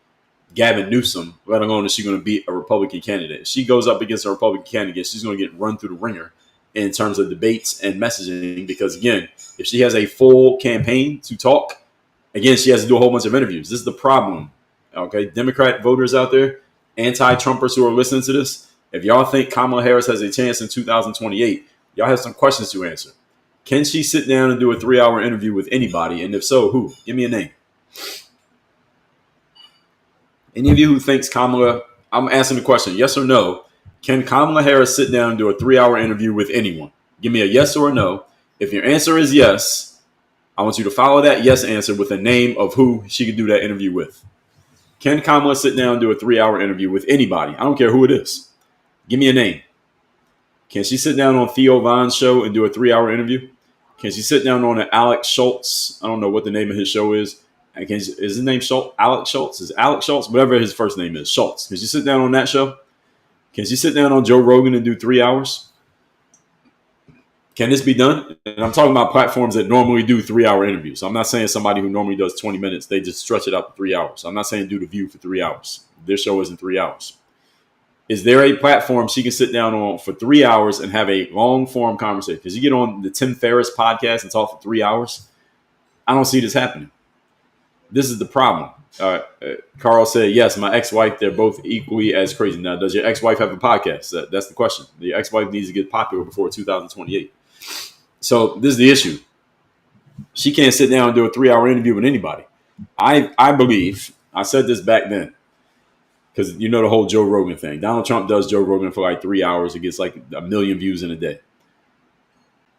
A: Gavin Newsom, let alone is she going to beat a Republican candidate. If she goes up against a Republican candidate, she's going to get run through the ringer in terms of debates and messaging, because, again, if she has a full campaign to talk, again, she has to do a whole bunch of interviews. This is the problem, okay? Democrat voters out there, anti-Trumpers who are listening to this, if y'all think Kamala Harris has a chance in 2028, y'all have some questions to answer. Can she sit down and do a 3-hour interview with anybody? And if so, who? Give me a name. Any of you who thinks Kamala, I'm asking the question, yes or no, can Kamala Harris sit down and do a 3-hour interview with anyone? Give me a yes or a no. If your answer is yes, I want you to follow that yes answer with a name of who she could do that interview with. Can Kamala sit down and do a 3-hour interview with anybody? I don't care who it is. Give me a name. Can she sit down on Theo Von's show and do a 3-hour interview? Can she sit down on an Alex Schultz? I don't know what the name of his show is. Is his name Schultz? Alex Schultz? Is Alex Schultz? Whatever his first name is, Schultz. Can she sit down on that show? Can she sit down on Joe Rogan and do 3 hours? Can this be done? And I'm talking about platforms that normally do 3-hour interviews. So I'm not saying somebody who normally does 20 minutes, they just stretch it out to 3 hours. I'm not saying do The View for 3 hours. Their show isn't 3 hours. Is there a platform she can sit down on for 3 hours and have a long form conversation? Because you get on the Tim Ferriss podcast and talk for 3 hours. I don't see this happening. This is the problem. Carl said, yes, my ex-wife, they're both equally as crazy. Now, does your ex-wife have a podcast? That's the question. The ex-wife needs to get popular before 2028. So this is the issue. She can't sit down and do a 3-hour interview with anybody. I believe, I said this back then, because you know the whole Joe Rogan thing. Donald Trump does Joe Rogan for like 3 hours. It gets like 1 million views in a day.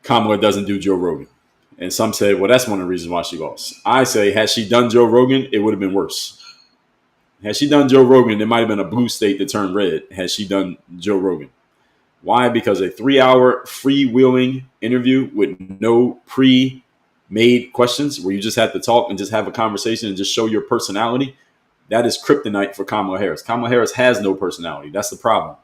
A: Kamala doesn't do Joe Rogan. And some say, well, that's one of the reasons why she lost. I say, had she done Joe Rogan, it would have been worse. Had she done Joe Rogan, there might have been a blue state that turned red had she done Joe Rogan. Why? Because a 3-hour freewheeling interview with no pre-made questions where you just have to talk and just have a conversation and just show your personality, that is kryptonite for Kamala Harris. Kamala Harris has no personality. That's the problem.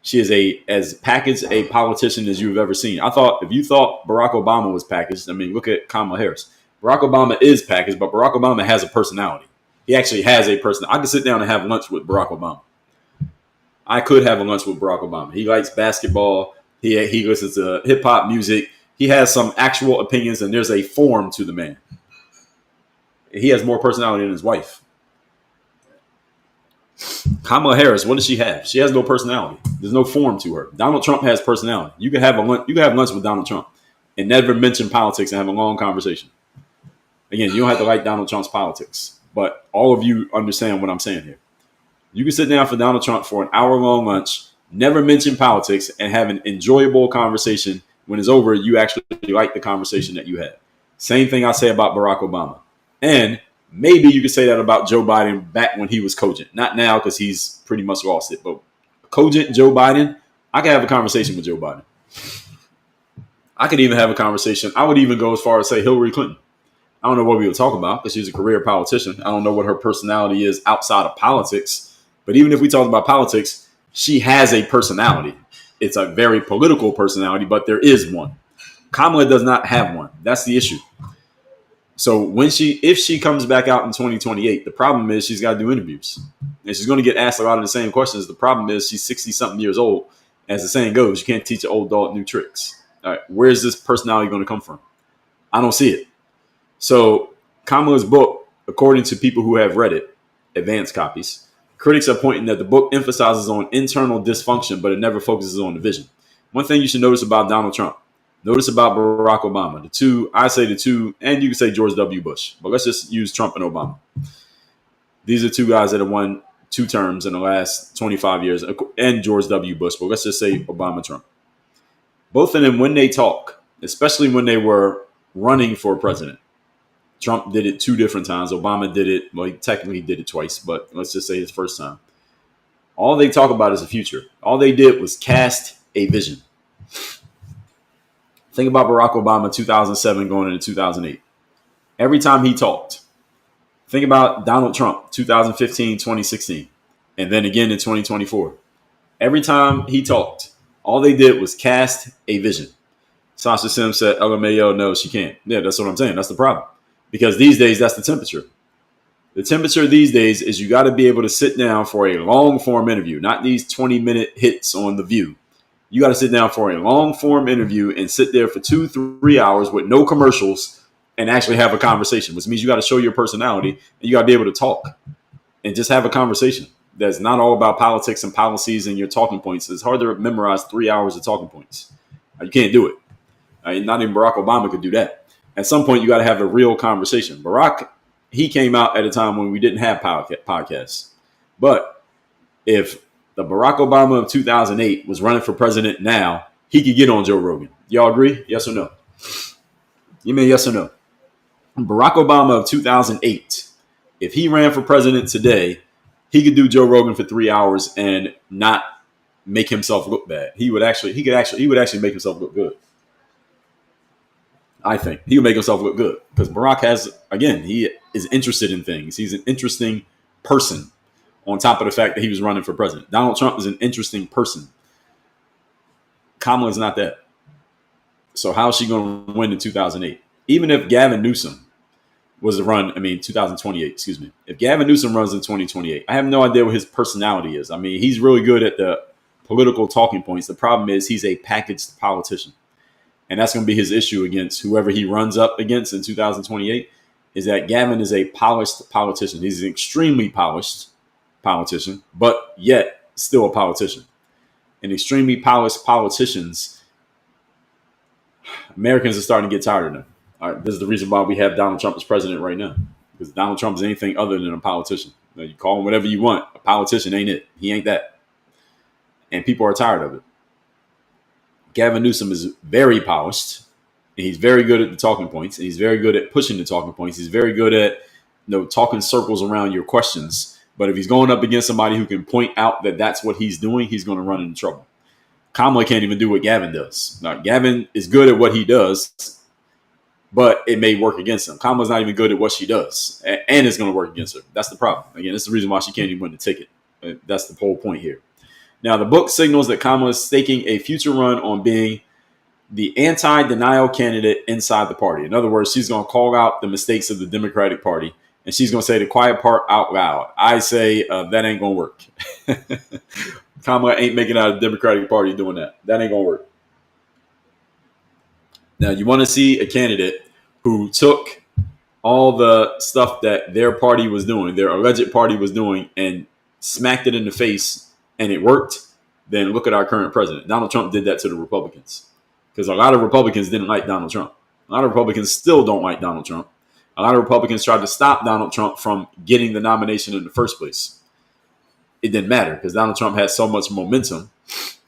A: She is as packaged a politician as you've ever seen. If you thought Barack Obama was packaged, I mean, look at Kamala Harris. Barack Obama is packaged, but Barack Obama has a personality. He actually has a personality. I could sit down and have lunch with Barack Obama. I could have a lunch with Barack Obama. He likes basketball. He listens to hip hop music. He has some actual opinions, and there's a form to the man. He has more personality than his wife. Kamala Harris, what does she have? She has no personality. There's no form to her. Donald Trump has personality. You can have lunch with Donald Trump and never mention politics and have a long conversation. Again, you don't have to like Donald Trump's politics, but all of you understand what I'm saying here. You can sit down for Donald Trump for an hour-long lunch, never mention politics, and have an enjoyable conversation. When it's over, you actually like the conversation that you had. Same thing I say about Barack Obama. And maybe you could say that about Joe Biden back when he was cogent. Not now because he's pretty much lost it. But cogent Joe Biden, I could have a conversation with Joe Biden. I could even have a conversation. I would even go as far as say Hillary Clinton. I don't know what we would talk about because she's a career politician. I don't know what her personality is outside of politics. But even if we talk about politics, she has a personality. It's a very political personality, but there is one. Kamala does not have one. That's the issue. So if she comes back out in 2028, the problem is she's got to do interviews. And she's going to get asked a lot of the same questions. The problem is she's 60-something years old. As the saying goes, you can't teach an old dog new tricks. All right, where's this personality going to come from? I don't see it. So Kamala's book, according to people who have read it, advanced copies, critics are pointing that the book emphasizes on internal dysfunction, but it never focuses on the vision. One thing you should notice about Donald Trump, notice about Barack Obama, the two, and you can say George W. Bush, but let's just use Trump and Obama. These are two guys that have won 2 terms in the last 25 years, and George W. Bush, but let's just say Obama, Trump. Both of them, when they talk, especially when they were running for president, Trump did it 2 different times. Obama did it, well, he technically did it twice, but let's just say his first time. All they talk about is the future. All they did was cast a vision. Think about Barack Obama 2007 going into 2008. Every time he talked. Think about Donald Trump 2015, 2016, and then again in 2024. Every time he talked, all they did was cast a vision. Sasha Sims said, LMAO, no, she can't. Yeah, that's what I'm saying. That's the problem. Because these days, that's the temperature. The temperature these days is you got to be able to sit down for a long-form interview, not these 20-minute hits on The View. You got to sit down for a long-form interview and sit there for 2-3 hours with no commercials and actually have a conversation, which means you got to show your personality and you got to be able to talk and just have a conversation that's not all about politics and policies and your talking points. It's hard to memorize 3 hours of talking points. You can't do it. Not even Barack Obama could do that. At some point, you got to have a real conversation. Barack, he came out at a time when we didn't have podcasts. But if the Barack Obama of 2008 was running for president now, he could get on Joe Rogan. Y'all agree? Yes or no? You mean yes or no? Barack Obama of 2008, if he ran for president today, he could do Joe Rogan for 3 hours and not make himself look bad. He would actually make himself look good. I think he would make himself look good because Barack he is interested in things. He's an interesting person on top of the fact that he was running for president. Donald Trump is an interesting person. Kamala is not that. So how is she going to win in 2008? Even if Gavin Newsom was to run, 2028, excuse me. If Gavin Newsom runs in 2028, I have no idea what his personality is. He's really good at the political talking points. The problem is he's a packaged politician. And that's going to be his issue against whoever he runs up against in 2028, is that Gavin is a polished politician. He's an extremely polished politician, but yet still a politician. And extremely polished politicians, Americans are starting to get tired of them. All right, this is the reason why we have Donald Trump as president right now, because Donald Trump is anything other than a politician. You call him whatever you want. A politician ain't it. He ain't that. And people are tired of it. Gavin Newsom is very polished. And he's very good at the talking points. And he's very good at pushing the talking points. He's very good at talking circles around your questions. But if he's going up against somebody who can point out that that's what he's doing, he's going to run into trouble. Kamala can't even do what Gavin does. Now, Gavin is good at what he does, but it may work against him. Kamala's not even good at what she does, and it's going to work against her. That's the problem. Again, that's the reason why she can't even win the ticket. That's the whole point here. Now, the book signals that Kamala is staking a future run on being the anti-denial candidate inside the party. In other words, she's going to call out the mistakes of the Democratic Party, and she's going to say the quiet part out loud. I say that ain't going to work. Kamala ain't making out of the Democratic Party doing that. That ain't going to work. Now, you want to see a candidate who took all the stuff that their party was doing, their alleged party was doing, and smacked it in the face, and it worked, then look at our current president. Donald Trump did that to the Republicans. Because a lot of Republicans didn't like Donald Trump. A lot of Republicans still don't like Donald Trump. A lot of Republicans tried to stop Donald Trump from getting the nomination in the first place. It didn't matter because Donald Trump has so much momentum,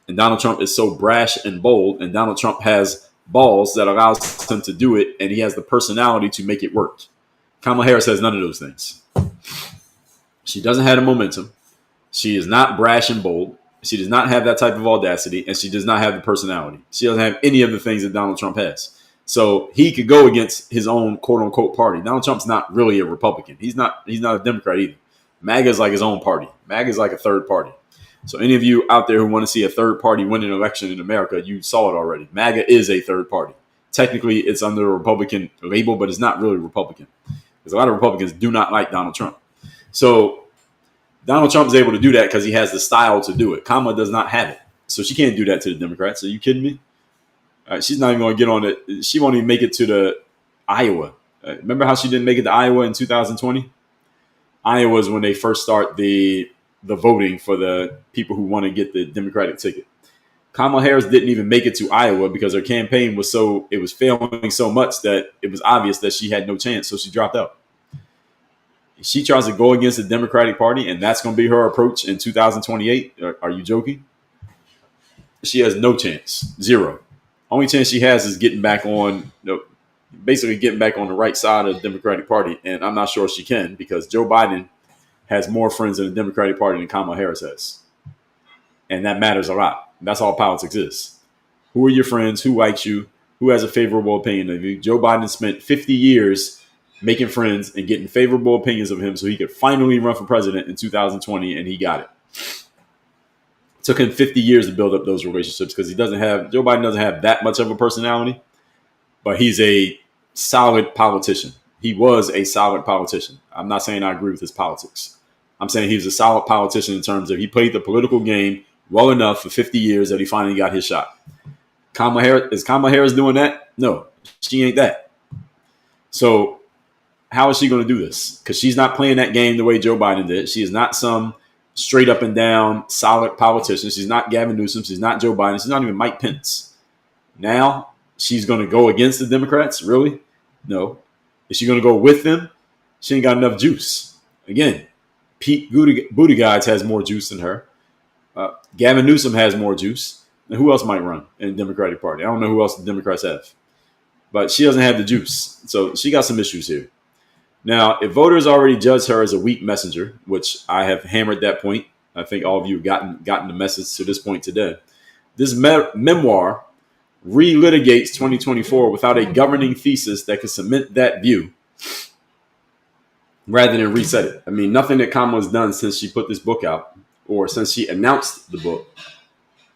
A: and Donald Trump is so brash and bold, and Donald Trump has balls that allows him to do it, and he has the personality to make it work. Kamala Harris has none of those things. She doesn't have the momentum. She is not brash and bold. She does not have that type of audacity, and she does not have the personality. She doesn't have any of the things that Donald Trump has. So he could go against his own quote unquote party. Donald Trump's not really a Republican. He's not a Democrat either. MAGA is like his own party. MAGA is like a third party. So any of you out there who want to see a third party win an election in America, you saw it already. MAGA is a third party. Technically, it's under a Republican label, but it's not really Republican. Because a lot of Republicans do not like Donald Trump. So Donald Trump is able to do that because he has the style to do it. Kamala does not have it. So she can't do that to the Democrats. Are you kidding me? She's not even going to get on it. She won't even make it to the Iowa. Remember how she didn't make it to Iowa in 2020? Iowa is when they first start the voting for the people who want to get the Democratic ticket. Kamala Harris didn't even make it to Iowa because her campaign was failing so much that it was obvious that she had no chance, so she dropped out. She tries to go against the Democratic Party, and that's going to be her approach in 2028. Are you joking? She has no chance. Zero. Only chance she has is getting back on, basically getting back on the right side of the Democratic Party. And I'm not sure she can because Joe Biden has more friends in the Democratic Party than Kamala Harris has. And that matters a lot. That's all politics is. Who are your friends? Who likes you? Who has a favorable opinion of you? Joe Biden spent 50 years making friends and getting favorable opinions of him so he could finally run for president in 2020, and he got it. It took him 50 years to build up those relationships because Joe Biden doesn't have that much of a personality, but he's a solid politician. He was a solid politician. I'm not saying I agree with his politics. I'm saying he was a solid politician in terms of he played the political game well enough for 50 years that he finally got his shot. Is Kamala Harris doing that? No, she ain't that. So how is she going to do this? Because she's not playing that game the way Joe Biden did. She is not some straight up and down solid politician. She's not Gavin Newsom. She's not Joe Biden. She's not even Mike Pence. Now she's going to go against the Democrats? Really? No. Is she going to go with them? She ain't got enough juice. Again, Pete Buttigieg has more juice than her. Gavin Newsom has more juice. And who else might run in the Democratic Party? I don't know who else the Democrats have. But she doesn't have the juice. So she got some issues here. Now, if voters already judge her as a weak messenger, which I have hammered that point, I think all of you have gotten the message to this point today. This memoir relitigates 2024 without a governing thesis that could cement that view rather than reset it. I mean, nothing that Kamala's done since she put this book out or since she announced the book,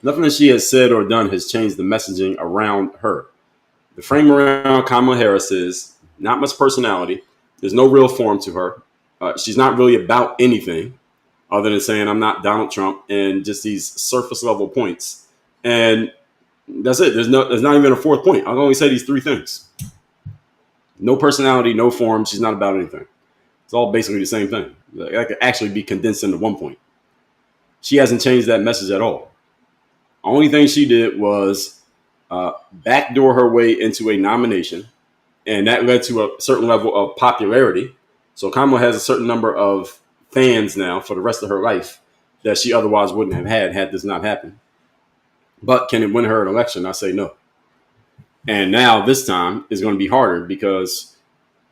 A: nothing that she has said or done has changed the messaging around her. The frame around Kamala Harris is not much personality. There's no real form to her. She's not really about anything other than saying, I'm not Donald Trump, and just these surface level points. And that's it. There's not even a fourth point. I'll only say these three things. No personality, no form. She's not about anything. It's all basically the same thing. That could actually be condensed into one point. She hasn't changed that message at all. Only thing she did was backdoor her way into a nomination. And that led to a certain level of popularity. So Kamala has a certain number of fans now for the rest of her life that she otherwise wouldn't have had this not happened. But can it win her an election? I say no. And now this time is going to be harder because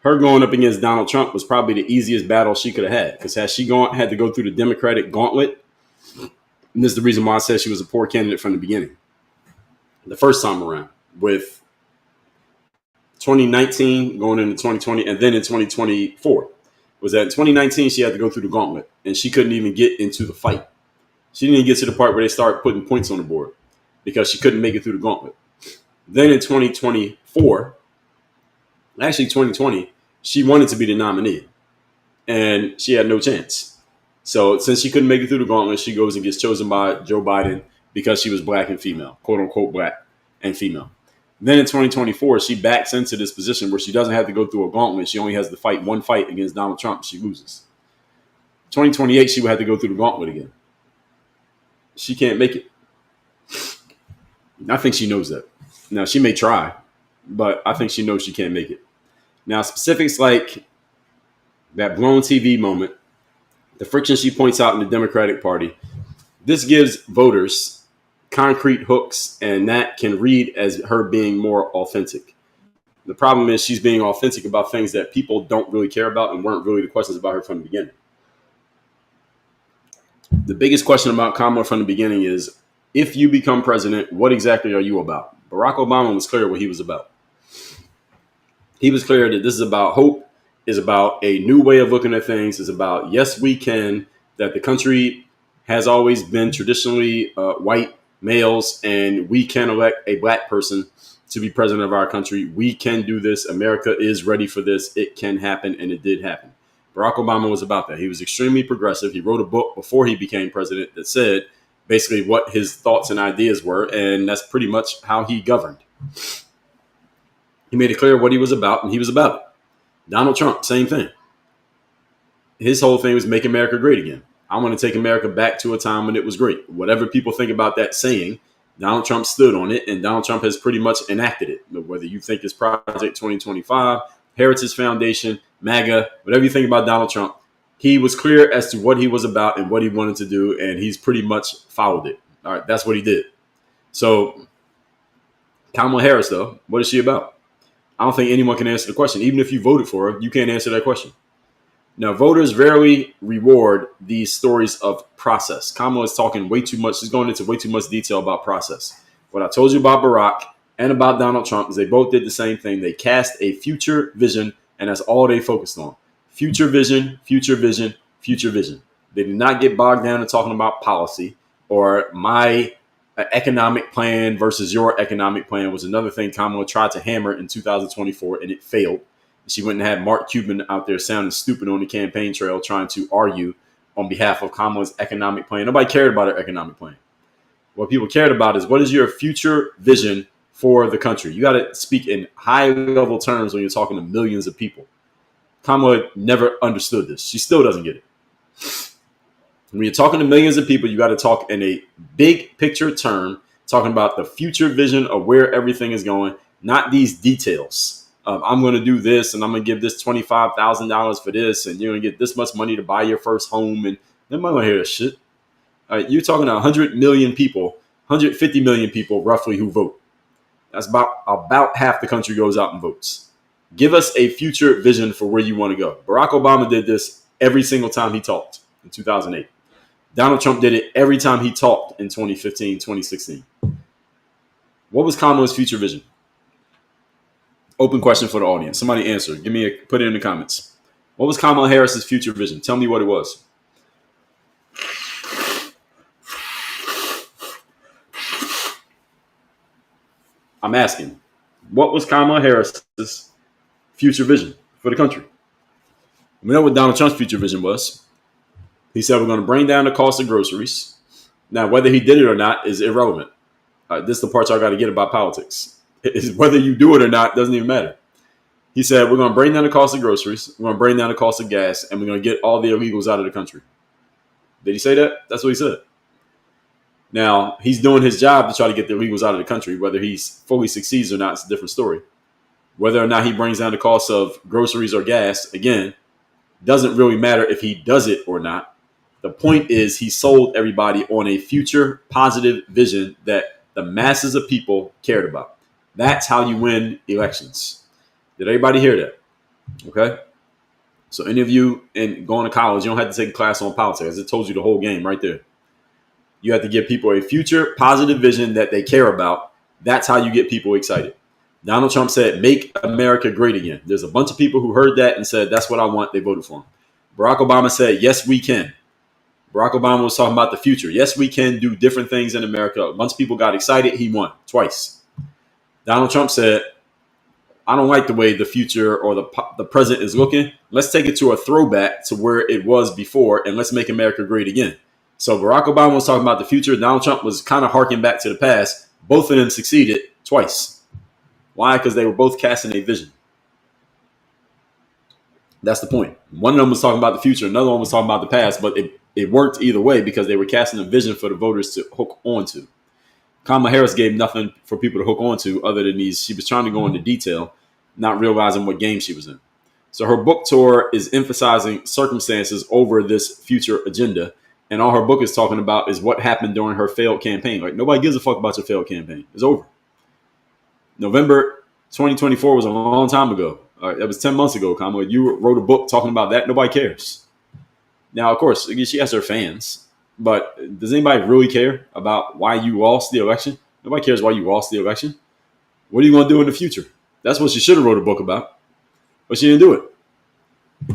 A: her going up against Donald Trump was probably the easiest battle she could have had. Because had she had to go through the Democratic gauntlet, and this is the reason why I said she was a poor candidate from the beginning. The first time around with 2019 going into 2020 and then in 2024 was that in 2019 she had to go through the gauntlet and she couldn't even get into the fight. She didn't even get to the part where they started putting points on the board because she couldn't make it through the gauntlet. Then in 2024, actually 2020, she wanted to be the nominee and she had no chance. So since she couldn't make it through the gauntlet, she goes and gets chosen by Joe Biden because she was black and female, quote unquote black and female. Then in 2024, she backs into this position where she doesn't have to go through a gauntlet. She only has to fight one fight against Donald Trump. She loses. 2028, she would have to go through the gauntlet again. She can't make it. I think she knows that. Now, she may try, but I think she knows she can't make it. Now, specifics like that blown TV moment, the friction she points out in the Democratic Party, this gives voters concrete hooks, and that can read as her being more authentic. The problem is she's being authentic about things that people don't really care about and weren't really the questions about her from the beginning. The biggest question about Kamala from the beginning is, if you become president, what exactly are you about? Barack Obama was clear what he was about. He was clear that this is about hope, is about a new way of looking at things, is about, yes, we can, that the country has always been traditionally white males, and we can elect a black person to be president of our country. We can do this. America is ready for this. It can happen, and it did happen. Barack Obama was about that. He was extremely progressive. He wrote a book before he became president that said basically what his thoughts and ideas were, and that's pretty much how he governed. He made it clear what he was about, and he was about it. Donald Trump, same thing. His whole thing was make America great again. I want to take America back to a time when it was great. Whatever people think about that saying, Donald Trump stood on it, and Donald Trump has pretty much enacted it. Whether you think it's Project 2025, Heritage Foundation, MAGA, whatever you think about Donald Trump, he was clear as to what he was about and what he wanted to do, and he's pretty much followed it. All right, that's what he did. So Kamala Harris, though, what is she about? I don't think anyone can answer the question. Even if you voted for her, you can't answer that question. Now, voters rarely reward these stories of process. Kamala is talking way too much. She's going into way too much detail about process. What I told you about Barack and about Donald Trump is they both did the same thing. They cast a future vision, and that's all they focused on. Future vision, future vision, future vision. They did not get bogged down in talking about policy or my economic plan versus your economic plan was another thing Kamala tried to hammer in 2024, and it failed. She went and had Mark Cuban out there sounding stupid on the campaign trail trying to argue on behalf of Kamala's economic plan. Nobody cared about her economic plan. What people cared about is what is your future vision for the country? You got to speak in high-level terms when you're talking to millions of people. Kamala never understood this. She still doesn't get it. When you're talking to millions of people, you got to talk in a big picture term, talking about the future vision of where everything is going, not these details. I'm going to do this, and I'm going to give this $25,000 for this, and you're going to get this much money to buy your first home, and nobody going to hear this shit. You're talking to 100 million people, 150 million people roughly who vote. That's about half the country goes out and votes. Give us a future vision for where you want to go. Barack Obama did this every single time he talked in 2008. Donald Trump did it every time he talked in 2015, 2016. What was Kamala's future vision? Open question for the audience. Somebody answer. Put it in the comments. What was Kamala Harris's future vision? Tell me what it was. I'm asking, what was Kamala Harris's future vision for the country? We know what Donald Trump's future vision was. He said we're going to bring down the cost of groceries. Now, whether he did it or not is irrelevant. This is the part y'all got to get about politics. Whether you do it or not doesn't even matter. He said we're going to bring down the cost of groceries. We're going to bring down the cost of gas, and we're going to get all the illegals out of the country. Did he say that? That's what he said. Now, he's doing his job to try to get the illegals out of the country. Whether he fully succeeds or not, it's a different story. Whether or not he brings down the cost of groceries or gas, again, Doesn't really matter if he does it or not. The point is he sold everybody on a future positive vision that the masses of people cared about. That's how you win elections. Did everybody hear that? Okay. So any of you in going to college, you don't have to take a class on politics. It told you the whole game right there. You have to give people a future positive vision that they care about. That's how you get people excited. Donald Trump said, make America great again. There's a bunch of people who heard that and said, that's what I want. They voted for him. Barack Obama said, yes, we can. Barack Obama was talking about the future. Yes, we can do different things in America. A bunch of people got excited. He won twice. Donald Trump said, I don't like the way the future or the present is looking. Let's take it to a throwback to where it was before, and let's make America great again. So Barack Obama was talking about the future. Donald Trump was kind of harking back to the past. Both of them succeeded twice. Why? Because they were both casting a vision. That's the point. One of them was talking about the future. Another one was talking about the past, but it worked either way because they were casting a vision for the voters to hook onto. Kamala Harris gave nothing for people to hook onto other than these. She was trying to go into detail, not realizing what game she was in. So her book tour is emphasizing circumstances over this future agenda. And all her book is talking about is what happened during her failed campaign. Like, nobody gives a fuck about your failed campaign. It's over. November 2024 was a long time ago. That was 10 months ago, Kamala. You wrote a book talking about that. Nobody cares. Now, of course, she has her fans. But does anybody really care about why you lost the election? Nobody cares why you lost the election. What are you going to do in the future? That's what she should have wrote a book about. But she didn't do it.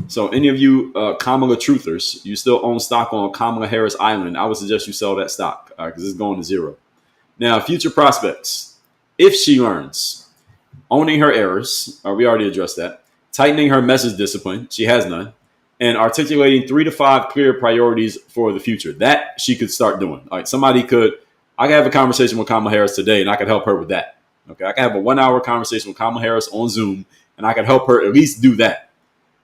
A: So any of you Kamala truthers, you still own stock on Kamala Harris Island, I would suggest you sell that stock because it's going to zero. Now, future prospects. If she learns, owning her errors, we already addressed that, tightening her message discipline, she has none, and articulating 3 to 5 clear priorities for the future. That she could start doing. All right, I could have a conversation with Kamala Harris today and I could help her with that. Okay, I could have a 1-hour conversation with Kamala Harris on Zoom and I could help her at least do that.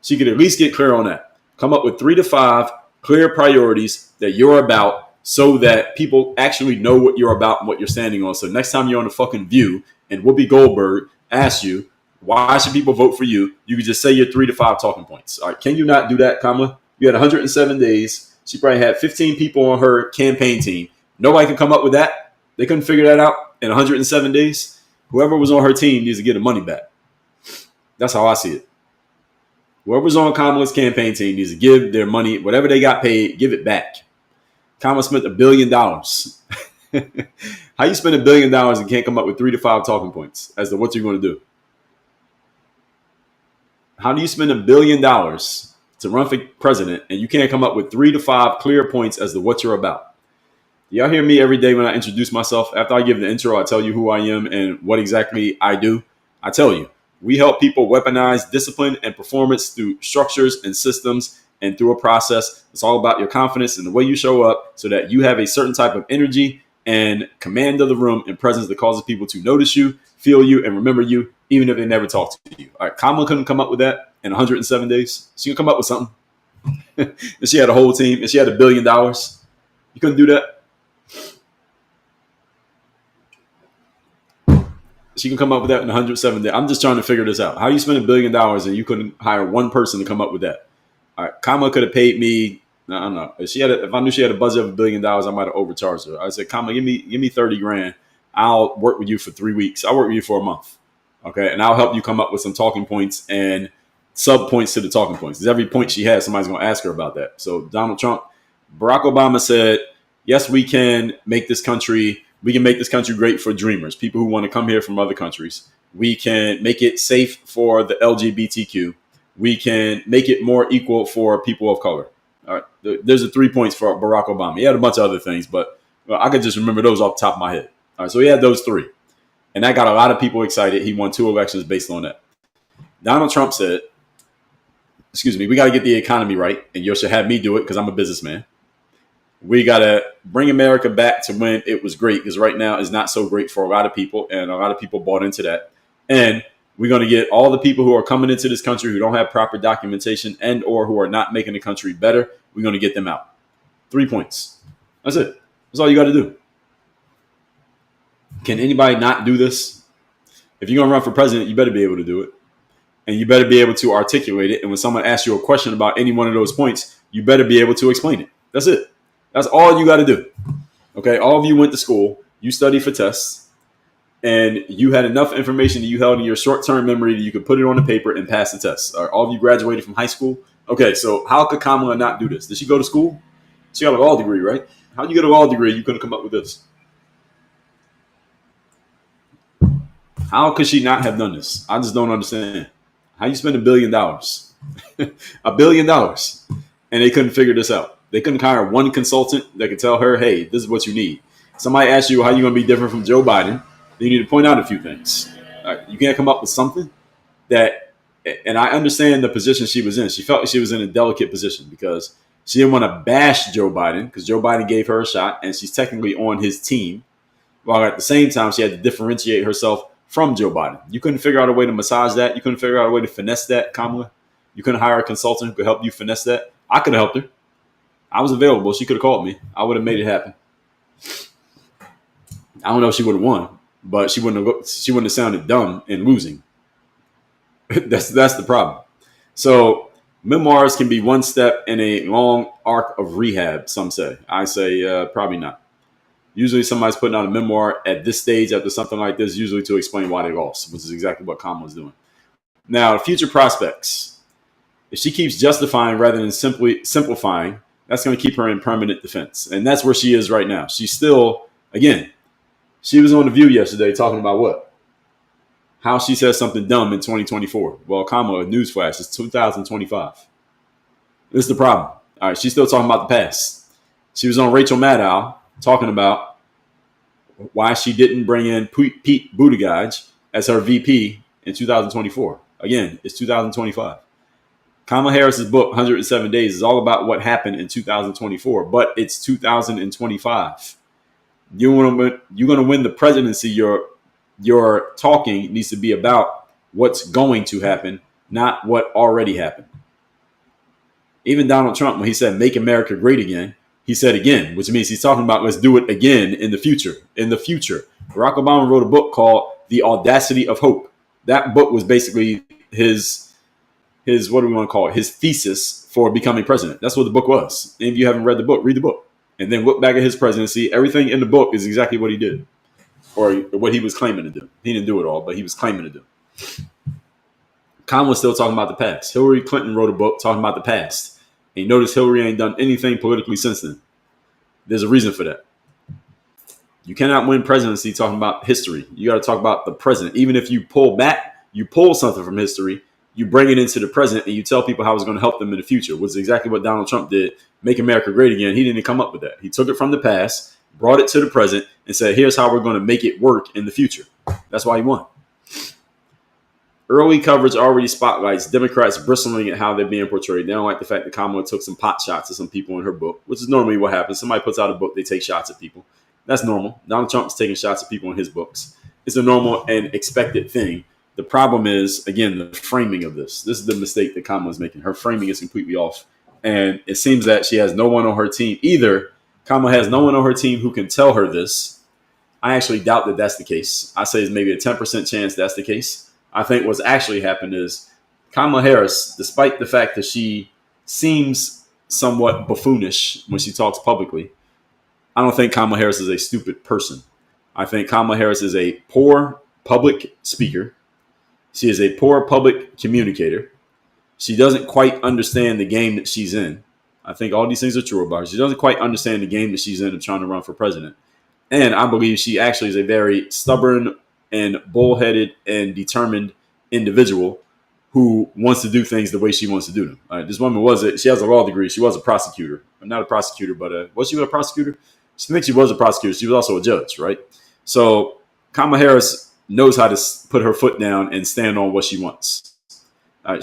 A: She could at least get clear on that. Come up with 3 to 5 clear priorities that you're about so that people actually know what you're about and what you're standing on. So next time you're on the fucking View and Whoopi Goldberg asks you, why should people vote for you? You can just say your 3 to 5 talking points. All right. Can you not do that, Kamala? You had 107 days. She probably had 15 people on her campaign team. Nobody can come up with that. They couldn't figure that out in 107 days. Whoever was on her team needs to get the money back. That's how I see it. Whoever's on Kamala's campaign team needs to give their money, whatever they got paid, give it back. Kamala spent $1 billion. How you spend $1 billion and can't come up with 3 to 5 talking points as to what you're going to do? How do you spend $1 billion to run for president and you can't come up with 3 to 5 clear points as to what you're about? Y'all hear me every day when I introduce myself. After I give the intro, I tell you who I am and what exactly I do. I tell you, we help people weaponize discipline and performance through structures and systems and through a process. It's all about your confidence and the way you show up so that you have a certain type of energy and command of the room and presence that causes people to notice you, feel you, and remember you, even if they never talk to you. All right, Kamala couldn't come up with that in 107 days. She could come up with something. And she had a whole team and she had $1 billion. You couldn't do that. She can come up with that in 107 days. I'm just trying to figure this out. How you spend $1 billion and you couldn't hire one person to come up with that? All right, Kamala could have paid me. I don't know. If I knew she had a budget of $1 billion, I might have overcharged her. I said, Kamala, give me 30 grand. I'll work with you for 3 weeks. I'll work with you for a month. Okay. And I'll help you come up with some talking points and sub points to the talking points. Because every point she has, somebody's going to ask her about that. So Donald Trump, Barack Obama said, yes, we can make this country great for dreamers, people who want to come here from other countries. We can make it safe for the LGBTQ. We can make it more equal for people of color. All right. There's the 3 points for Barack Obama. He had a bunch of other things, but I could just remember those off the top of my head. All right. So he had those 3. And that got a lot of people excited. He won 2 elections based on that. Donald Trump said, we got to get the economy right. And you should have me do it because I'm a businessman. We got to bring America back to when it was great, because right now it's not so great for a lot of people, and a lot of people bought into that. And we're going to get all the people who are coming into this country who don't have proper documentation and or who are not making the country better. We're going to get them out. 3 points. That's it. That's all you got to do. Can anybody not do this? If you're going to run for president, you better be able to do it. and you better be able to articulate it. And when someone asks you a question about any one of those points, you better be able to explain it. That's it. That's all you got to do. Okay. All of you went to school, you studied for tests, and you had enough information that you held in your short-term memory that you could put it on the paper and pass the test. All of you graduated from high school. Okay. So how could Kamala not do this? Did she go to school? She got a law degree, right? How do you get a law degree? You couldn't come up with this. How could she not have done this? I just don't understand. How you spend $1 billion, $1 billion, and they couldn't figure this out? They couldn't hire one consultant that could tell her, "Hey, this is what you need." Somebody asks you how you're going to be different from Joe Biden. You need to point out a few things. You can't come up with something that. And I understand the position she was in. She felt like she was in a delicate position because she didn't want to bash Joe Biden because Joe Biden gave her a shot, and she's technically on his team. While at the same time, she had to differentiate herself from Joe Biden. You couldn't figure out a way to massage that. You couldn't figure out a way to finesse that, Kamala. You couldn't hire a consultant who could help you finesse that. I could have helped her. I was available. She could have called me. I would have made it happen. I don't know if she would have won, but she wouldn't have sounded dumb in losing. That's the problem. So memoirs can be one step in a long arc of rehab, some say. I say probably not. Usually somebody's putting out a memoir at this stage after something like this, usually to explain why they lost, which is exactly what Kamala's doing. Now, future prospects. If she keeps justifying rather than simply simplifying, that's going to keep her in permanent defense. And that's where she is right now. She's still, again, she was on The View yesterday talking about what? How she says something dumb in 2024. Well, Kamala, newsflash, it's 2025. This is the problem. All right, she's still talking about the past. She was on Rachel Maddow talking about why she didn't bring in Pete Buttigieg as her VP in 2024. Again, it's 2025. Kamala Harris's book, 107 Days, is all about what happened in 2024, but it's 2025. You're going to win the presidency. Your talking needs to be about what's going to happen, not what already happened. Even Donald Trump, when he said, "Make America Great Again," he said again, which means he's talking about let's do it again in the future. In the future. Barack Obama wrote a book called The Audacity of Hope. That book was basically his what do we want to call it? His thesis for becoming president. That's what the book was. And if you haven't read the book, read the book. And then look back at his presidency. Everything in the book is exactly what he did. Or what he was claiming to do. He didn't do it all, but he was claiming to do. Kamala's still talking about the past. Hillary Clinton wrote a book talking about the past. And you notice Hillary ain't done anything politically since then. There's a reason for that. You cannot win presidency talking about history. You got to talk about the present. Even if you pull back, you pull something from history, you bring it into the present, and you tell people how it's going to help them in the future, which is exactly what Donald Trump did. Make America Great Again. He didn't come up with that. He took it from the past, brought it to the present, and said, here's how we're going to make it work in the future. That's why he won. Early coverage already spotlights Democrats bristling at how they're being portrayed. They don't like the fact that Kamala took some pot shots at some people in her book, which is normally what happens. Somebody puts out a book, they take shots at people. That's normal. Donald Trump's taking shots at people in his books. It's a normal and expected thing. The problem is, again, the framing of this. This is the mistake that Kamala's making. Her framing is completely off. And it seems that she has no one on her team. Either Kamala has no one on her team who can tell her this. I actually doubt that that's the case. I say it's maybe a 10% chance that's the case. I think what's actually happened is Kamala Harris, despite the fact that she seems somewhat buffoonish when she talks publicly, I don't think Kamala Harris is a stupid person. I think Kamala Harris is a poor public speaker. She is a poor public communicator. She doesn't quite understand the game that she's in. I think all these things are true about her. She doesn't quite understand the game that she's in of trying to run for president. And I believe she actually is a very stubborn and bullheaded and determined individual who wants to do things the way she wants to do them. This woman she has a law degree. She was a prosecutor. Not a prosecutor, but was she a prosecutor? She thinks she was a prosecutor. She was also a judge, right? So Kamala Harris knows how to put her foot down and stand on what she wants. I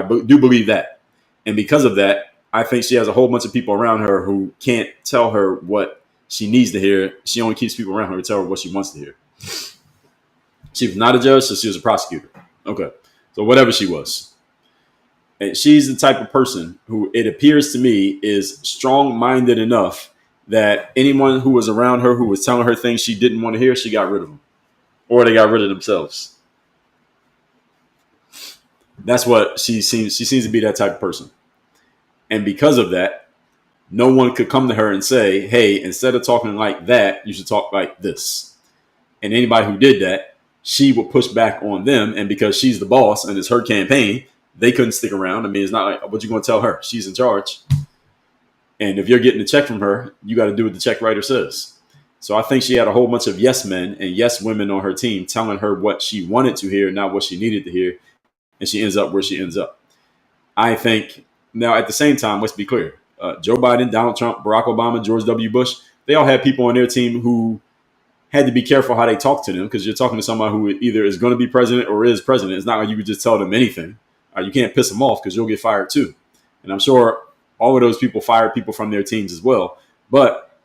A: do believe that. And because of that, I think she has a whole bunch of people around her who can't tell her what she needs to hear. She only keeps people around her to tell her what she wants to hear. She was not a judge, so she was a prosecutor. Okay. So whatever she was. And she's the type of person who, it appears to me, is strong-minded enough that anyone who was around her who was telling her things she didn't want to hear, she got rid of them. Or they got rid of themselves. That's what she seems to be that type of person. And because of that, no one could come to her and say, hey, instead of talking like that, you should talk like this. And anybody who did that, she would push back on them. And because she's the boss and it's her campaign, they couldn't stick around. I mean, it's not like, what you going to tell her? She's in charge. And if you're getting a check from her, you got to do what the check writer says. So I think she had a whole bunch of yes men and yes women on her team telling her what she wanted to hear, not what she needed to hear. And she ends up where she ends up. I think now at the same time, let's be clear. Joe Biden, Donald Trump, Barack Obama, George W. Bush, they all had people on their team who had to be careful how they talk to them, because you're talking to someone who either is going to be president or is president. It's not like you could just tell them anything. You can't piss them off because you'll get fired too. And I'm sure all of those people fired people from their teams as well. But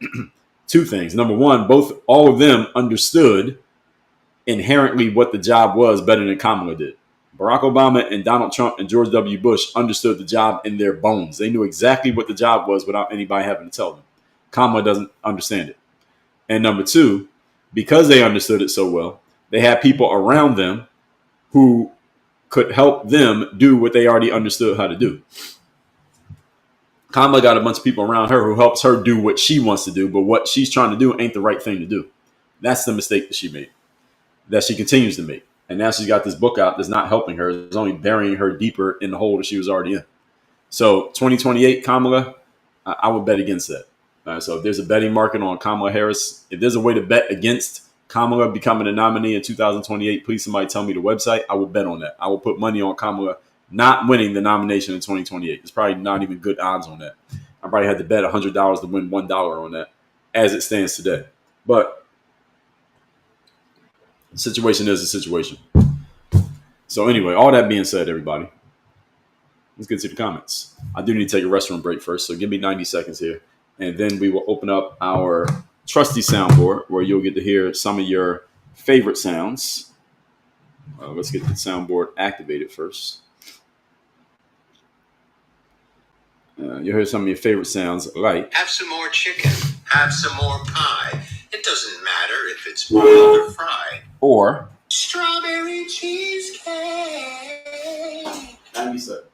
A: two things. Number one, all of them understood inherently what the job was better than Kamala did. Barack Obama and Donald Trump and George W. Bush understood the job in their bones. They knew exactly what the job was without anybody having to tell them. Kamala doesn't understand it. And number two, because they understood it so well, they had people around them who could help them do what they already understood how to do. Kamala got a bunch of people around her who helps her do what she wants to do, but what she's trying to do ain't the right thing to do. That's the mistake that she made, that she continues to make. And now she's got this book out that's not helping her. It's only burying her deeper in the hole that she was already in. So 2028, Kamala, I would bet against that. So if there's a betting market on Kamala Harris, if there's a way to bet against Kamala becoming a nominee in 2028, please somebody tell me the website. I will bet on that. I will put money on Kamala not winning the nomination in 2028. It's probably not even good odds on that. I probably had to bet $100 to win $1 on that as it stands today. But the situation is a situation. So anyway, all that being said, everybody, let's get to the comments. I do need to take a restroom break first, so give me 90 seconds here. And then we will open up our trusty soundboard where you'll get to hear some of your favorite sounds. Let's get the soundboard activated first. You'll hear some of your favorite sounds like...
B: Have some more chicken. Have some more pie. It doesn't matter if it's boiled or fried.
A: Or...
B: strawberry cheesecake.
A: 90 seconds.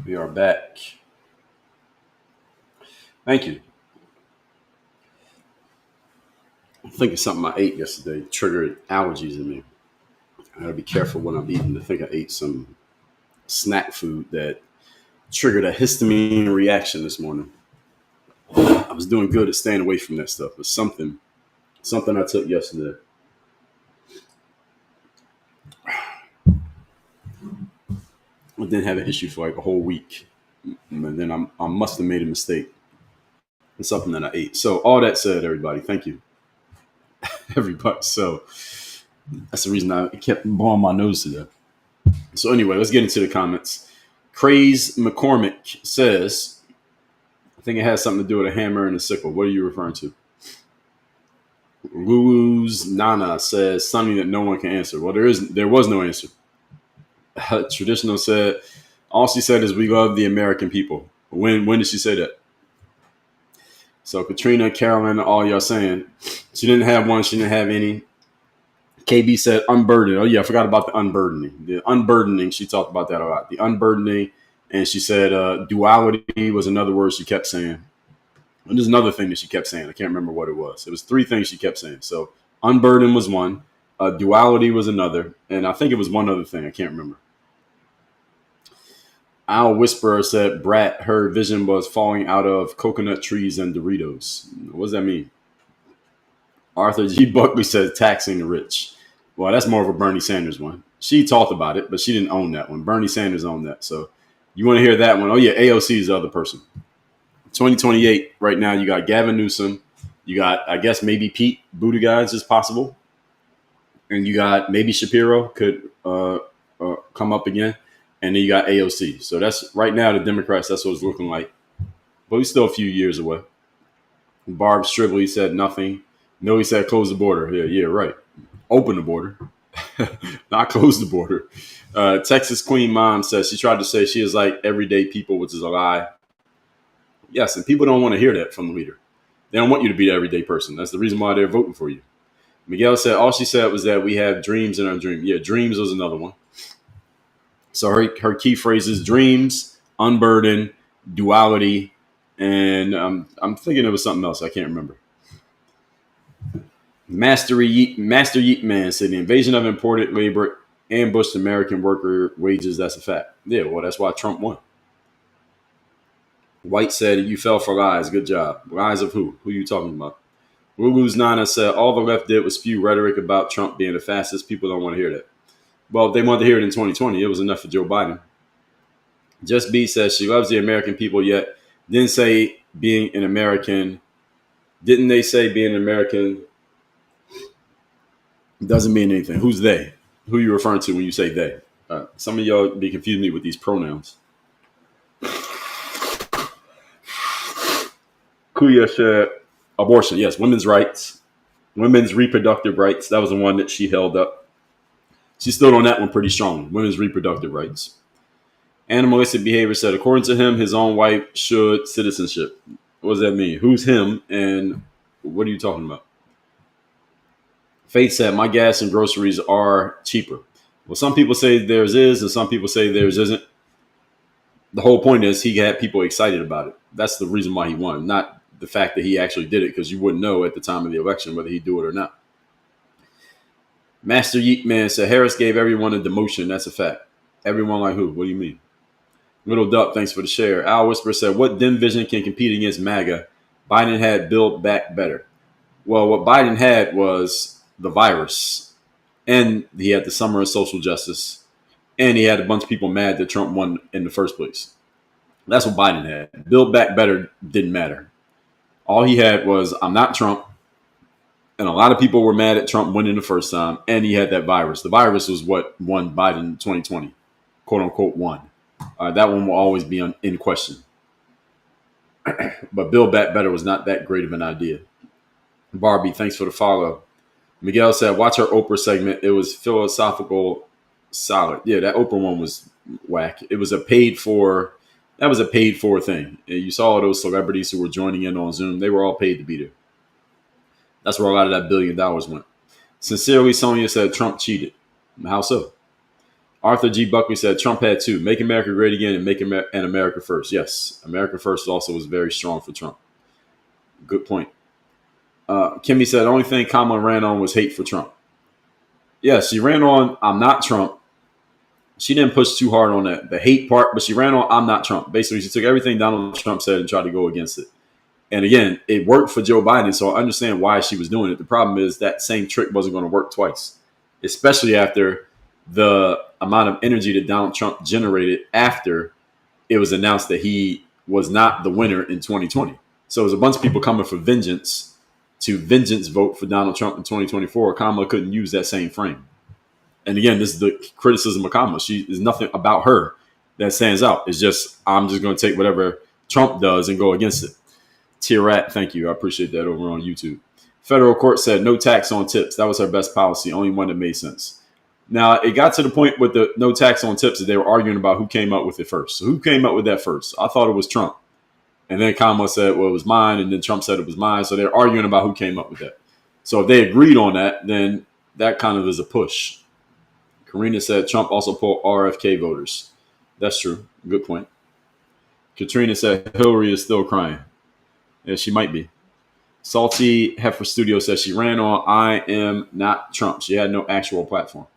A: We are back. Thank you. I think it's something I ate yesterday triggered allergies in me. I gotta be careful when I'm eating. I think I ate some snack food that triggered a histamine reaction this morning. I was doing good at staying away from that stuff, but something I took yesterday. I didn't have an issue for like a whole week. And then I must have made a mistake. It's something that I ate. So all that said, everybody, thank you. Everybody. So that's the reason I kept blowing my nose to that. So anyway, let's get into the comments. Craze McCormick says, I think it has something to do with a hammer and a sickle. What are you referring to? Wu's Nana says something that no one can answer. Well, there was no answer. Traditional said all she said is we love the American people. When did she say that? So Katrina, Carolyn, all y'all saying she didn't have one. She didn't have any. KB said unburden. Oh yeah, I forgot about the unburdening. The unburdening. She talked about that a lot. The unburdening, and she said duality was another word she kept saying. And there's another thing that she kept saying. I can't remember what it was. It was three things she kept saying. So unburden was one. Duality was another, and I think it was one other thing. I can't remember. Owl Whisperer said Brat, her vision was falling out of coconut trees and Doritos. What does that mean? Arthur G. Buckley said taxing the rich. Well, that's more of a Bernie Sanders one. She talked about it, but she didn't own that one. Bernie Sanders owned that. So you want to hear that one? Oh, yeah, AOC is the other person. 2028, right now, you got Gavin Newsom. You got, I guess, maybe Pete Buttigieg is possible. And you got maybe Shapiro could come up again. And then you got AOC. So that's right now, the Democrats, that's what it's looking like. But we're still a few years away. Barb Stribley said nothing. Millie said close the border. Yeah, right. Open the border. Not close the border. Texas Queen Mom says she tried to say she is like everyday people, which is a lie. Yes, and people don't want to hear that from the leader. They don't want you to be the everyday person. That's the reason why they're voting for you. Miguel said all she said was that we have dreams in our dream. Yeah, dreams was another one. So her key phrases: dreams, unburden, duality, and I'm thinking it was something else. I can't remember. Master Yeet Man said the invasion of imported labor ambushed American worker wages. That's a fact. Yeah, well, that's why Trump won. White said you fell for lies. Good job. Lies of who? Who are you talking about? Lulu's Nana said all the left did was spew rhetoric about Trump being the fastest. People don't want to hear that. Well, if they wanted to hear it in 2020, it was enough for Joe Biden. Just B says she loves the American people, yet didn't say being an American. Didn't they say being an American doesn't mean anything? Who's they? Who are you referring to when you say they? Some of y'all be confusing me with these pronouns. Kuya said abortion. Yes, women's rights, women's reproductive rights. That was the one that she held up. She stood on that one pretty strong. Women's reproductive rights. Animalistic behavior said, according to him, his own wife should citizenship. What does that mean? Who's him? And what are you talking about? Faith said, my gas and groceries are cheaper. Well, some people say theirs is, and some people say theirs isn't. The whole point is he had people excited about it. That's the reason why he won, not the fact that he actually did it, because you wouldn't know at the time of the election whether he'd do it or not. Master Yeet Man said Harris gave everyone a demotion. That's a fact. Everyone like who? What do you mean? Little Duck, thanks for the share. Al Whisper said, what dim vision can compete against MAGA? Biden had Build Back Better. Well, what Biden had was the virus, and he had the summer of social justice, and he had a bunch of people mad that Trump won in the first place. That's what Biden had. Build Back Better didn't matter. All he had was, I'm not Trump. And a lot of people were mad at Trump winning the first time, and he had that virus. The virus was what won Biden 2020, quote unquote, won. That one will always be in question. But Build Back Better was not that great of an idea. Barbie, thanks for the follow. Miguel said, watch our Oprah segment. It was philosophical solid. Yeah, that Oprah one was whack. It was a paid for thing. You saw all those celebrities who were joining in on Zoom. They were all paid to be there. That's where a lot of that $1 billion went. Sincerely, Sonia said Trump cheated. How so? Arthur G. Buckley said Trump had two. Make America great again and make America first. Yes, America first also was very strong for Trump. Good point. Kimmy said the only thing Kamala ran on was hate for Trump. Yeah, she ran on I'm not Trump. She didn't push too hard on the hate part, but she ran on I'm not Trump. Basically, she took everything Donald Trump said and tried to go against it. And again, it worked for Joe Biden, so I understand why she was doing it. The problem is that same trick wasn't going to work twice, especially after the amount of energy that Donald Trump generated after it was announced that he was not the winner in 2020. So it was a bunch of people coming for vengeance to vote for Donald Trump in 2024. Kamala couldn't use that same frame. And again, this is the criticism of Kamala. There's nothing about her that stands out. It's just, I'm just going to take whatever Trump does and go against it. Tirat, thank you. I appreciate that over on YouTube. Federal court said no tax on tips. That was her best policy, only one that made sense. Now, it got to the point with the no tax on tips that they were arguing about who came up with it first. So who came up with that first? I thought it was Trump. And then Kamala said, well, it was mine. And then Trump said it was mine. So they're arguing about who came up with that. So if they agreed on that, then that kind of is a push. Karina said Trump also pulled RFK voters. That's true. Good point. Katrina said Hillary is still crying. Yeah, she might be. Salty Heifer Studio says she ran on I am not Trump. She had no actual platform.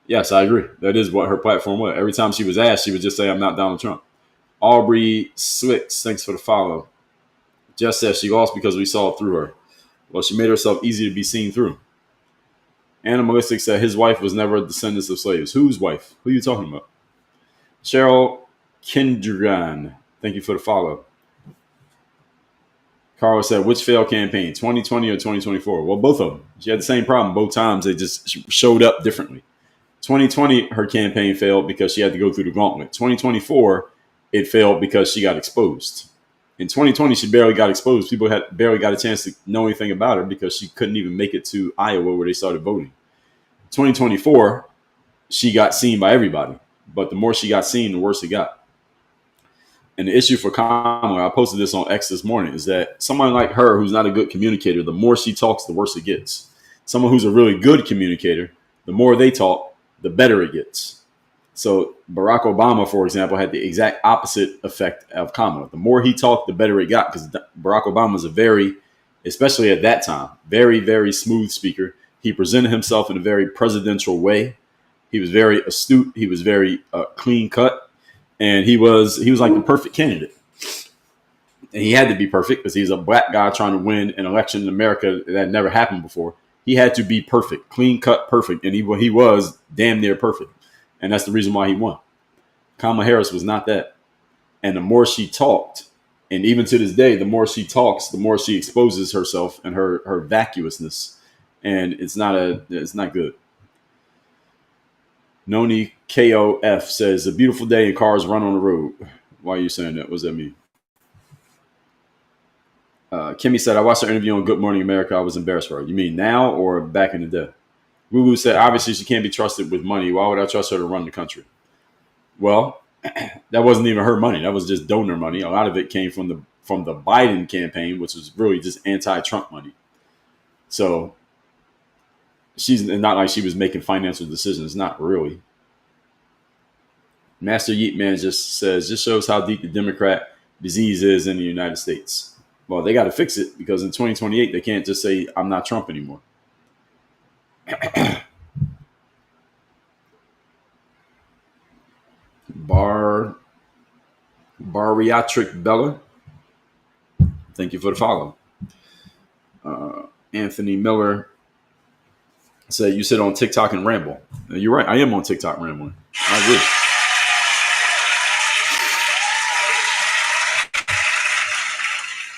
A: Yes, I agree. That is what her platform was. Every time she was asked, she would just say, I'm not Donald Trump. Aubrey Slicks, thanks for the follow. Jess says she lost because we saw through her. Well, she made herself easy to be seen through. Animalistic said his wife was never a descendant of slaves. Whose wife? Who are you talking about? Cheryl Kindregan, thank you for the follow. Carl said, which failed campaign, 2020 or 2024? Well, both of them. She had the same problem both times. They just showed up differently. 2020, her campaign failed because she had to go through the gauntlet. 2024, it failed because she got exposed. In 2020, she barely got exposed. People had barely got a chance to know anything about her because she couldn't even make it to Iowa where they started voting. 2024, she got seen by everybody. But the more she got seen, the worse it got. And the issue for Kamala, I posted this on X this morning, is that someone like her who's not a good communicator, the more she talks, the worse it gets. Someone who's a really good communicator, the more they talk, the better it gets. So Barack Obama, for example, had the exact opposite effect of Kamala. The more he talked, the better it got, because Barack Obama was a very, especially at that time, very, very smooth speaker. He presented himself in a very presidential way. He was very astute. He was very clean cut. And he was like the perfect candidate. And he had to be perfect because he's a black guy trying to win an election in America that never happened before. He had to be perfect, clean cut, perfect. And he was damn near perfect. And that's the reason why he won. Kamala Harris was not that. And the more she talked, and even to this day, the more she talks, the more she exposes herself and her vacuousness. And it's not good. Noni KOF says, a beautiful day and cars run on the road. Why are you saying that? What does that mean? Kimmy said, I watched her interview on Good Morning America. I was embarrassed for her. You mean now or back in the day? Woo said, obviously she can't be trusted with money. Why would I trust her to run the country? Well, that wasn't even her money. That was just donor money. A lot of it came from the Biden campaign, which was really just anti-Trump money. So she's not like she was making financial decisions. Not really. Master Yeet Man just says, just shows how deep the Democrat disease is in the United States. Well, they got to fix it because in 2028, they can't just say, I'm not Trump anymore. Bariatric Bella, thank you for the follow. Anthony Miller said, you sit on TikTok and ramble. You're right. I am on TikTok rambling. I agree.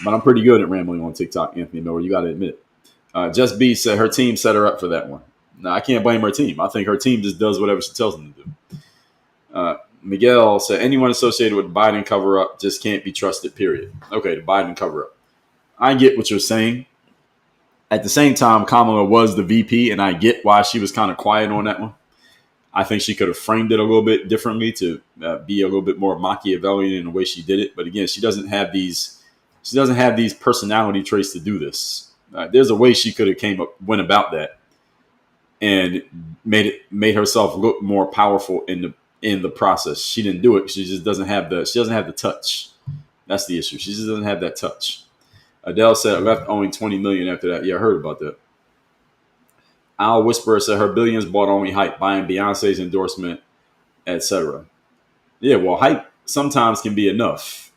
A: But I'm pretty good at rambling on TikTok, Anthony Miller. You got to admit. Just B said her team set her up for that one. Now, I can't blame her team. I think her team just does whatever she tells them to do. Miguel said anyone associated with the Biden cover-up just can't be trusted, period. Okay, the Biden cover-up. I get what you're saying. At the same time, Kamala was the VP, and I get why she was kind of quiet on that one. I think she could have framed it a little bit differently to be a little bit more Machiavellian in the way she did it. But again, she doesn't have these personality traits to do this. There's a way she could have went about that and made herself look more powerful in the process. She didn't do it. She just doesn't have the touch. That's the issue. She just doesn't have that touch. Adele said left owing $20 million after that. Yeah, I heard about that. Al Whisperer said her billions bought only hype, buying Beyonce's endorsement, etc. Yeah, well, hype sometimes can be enough.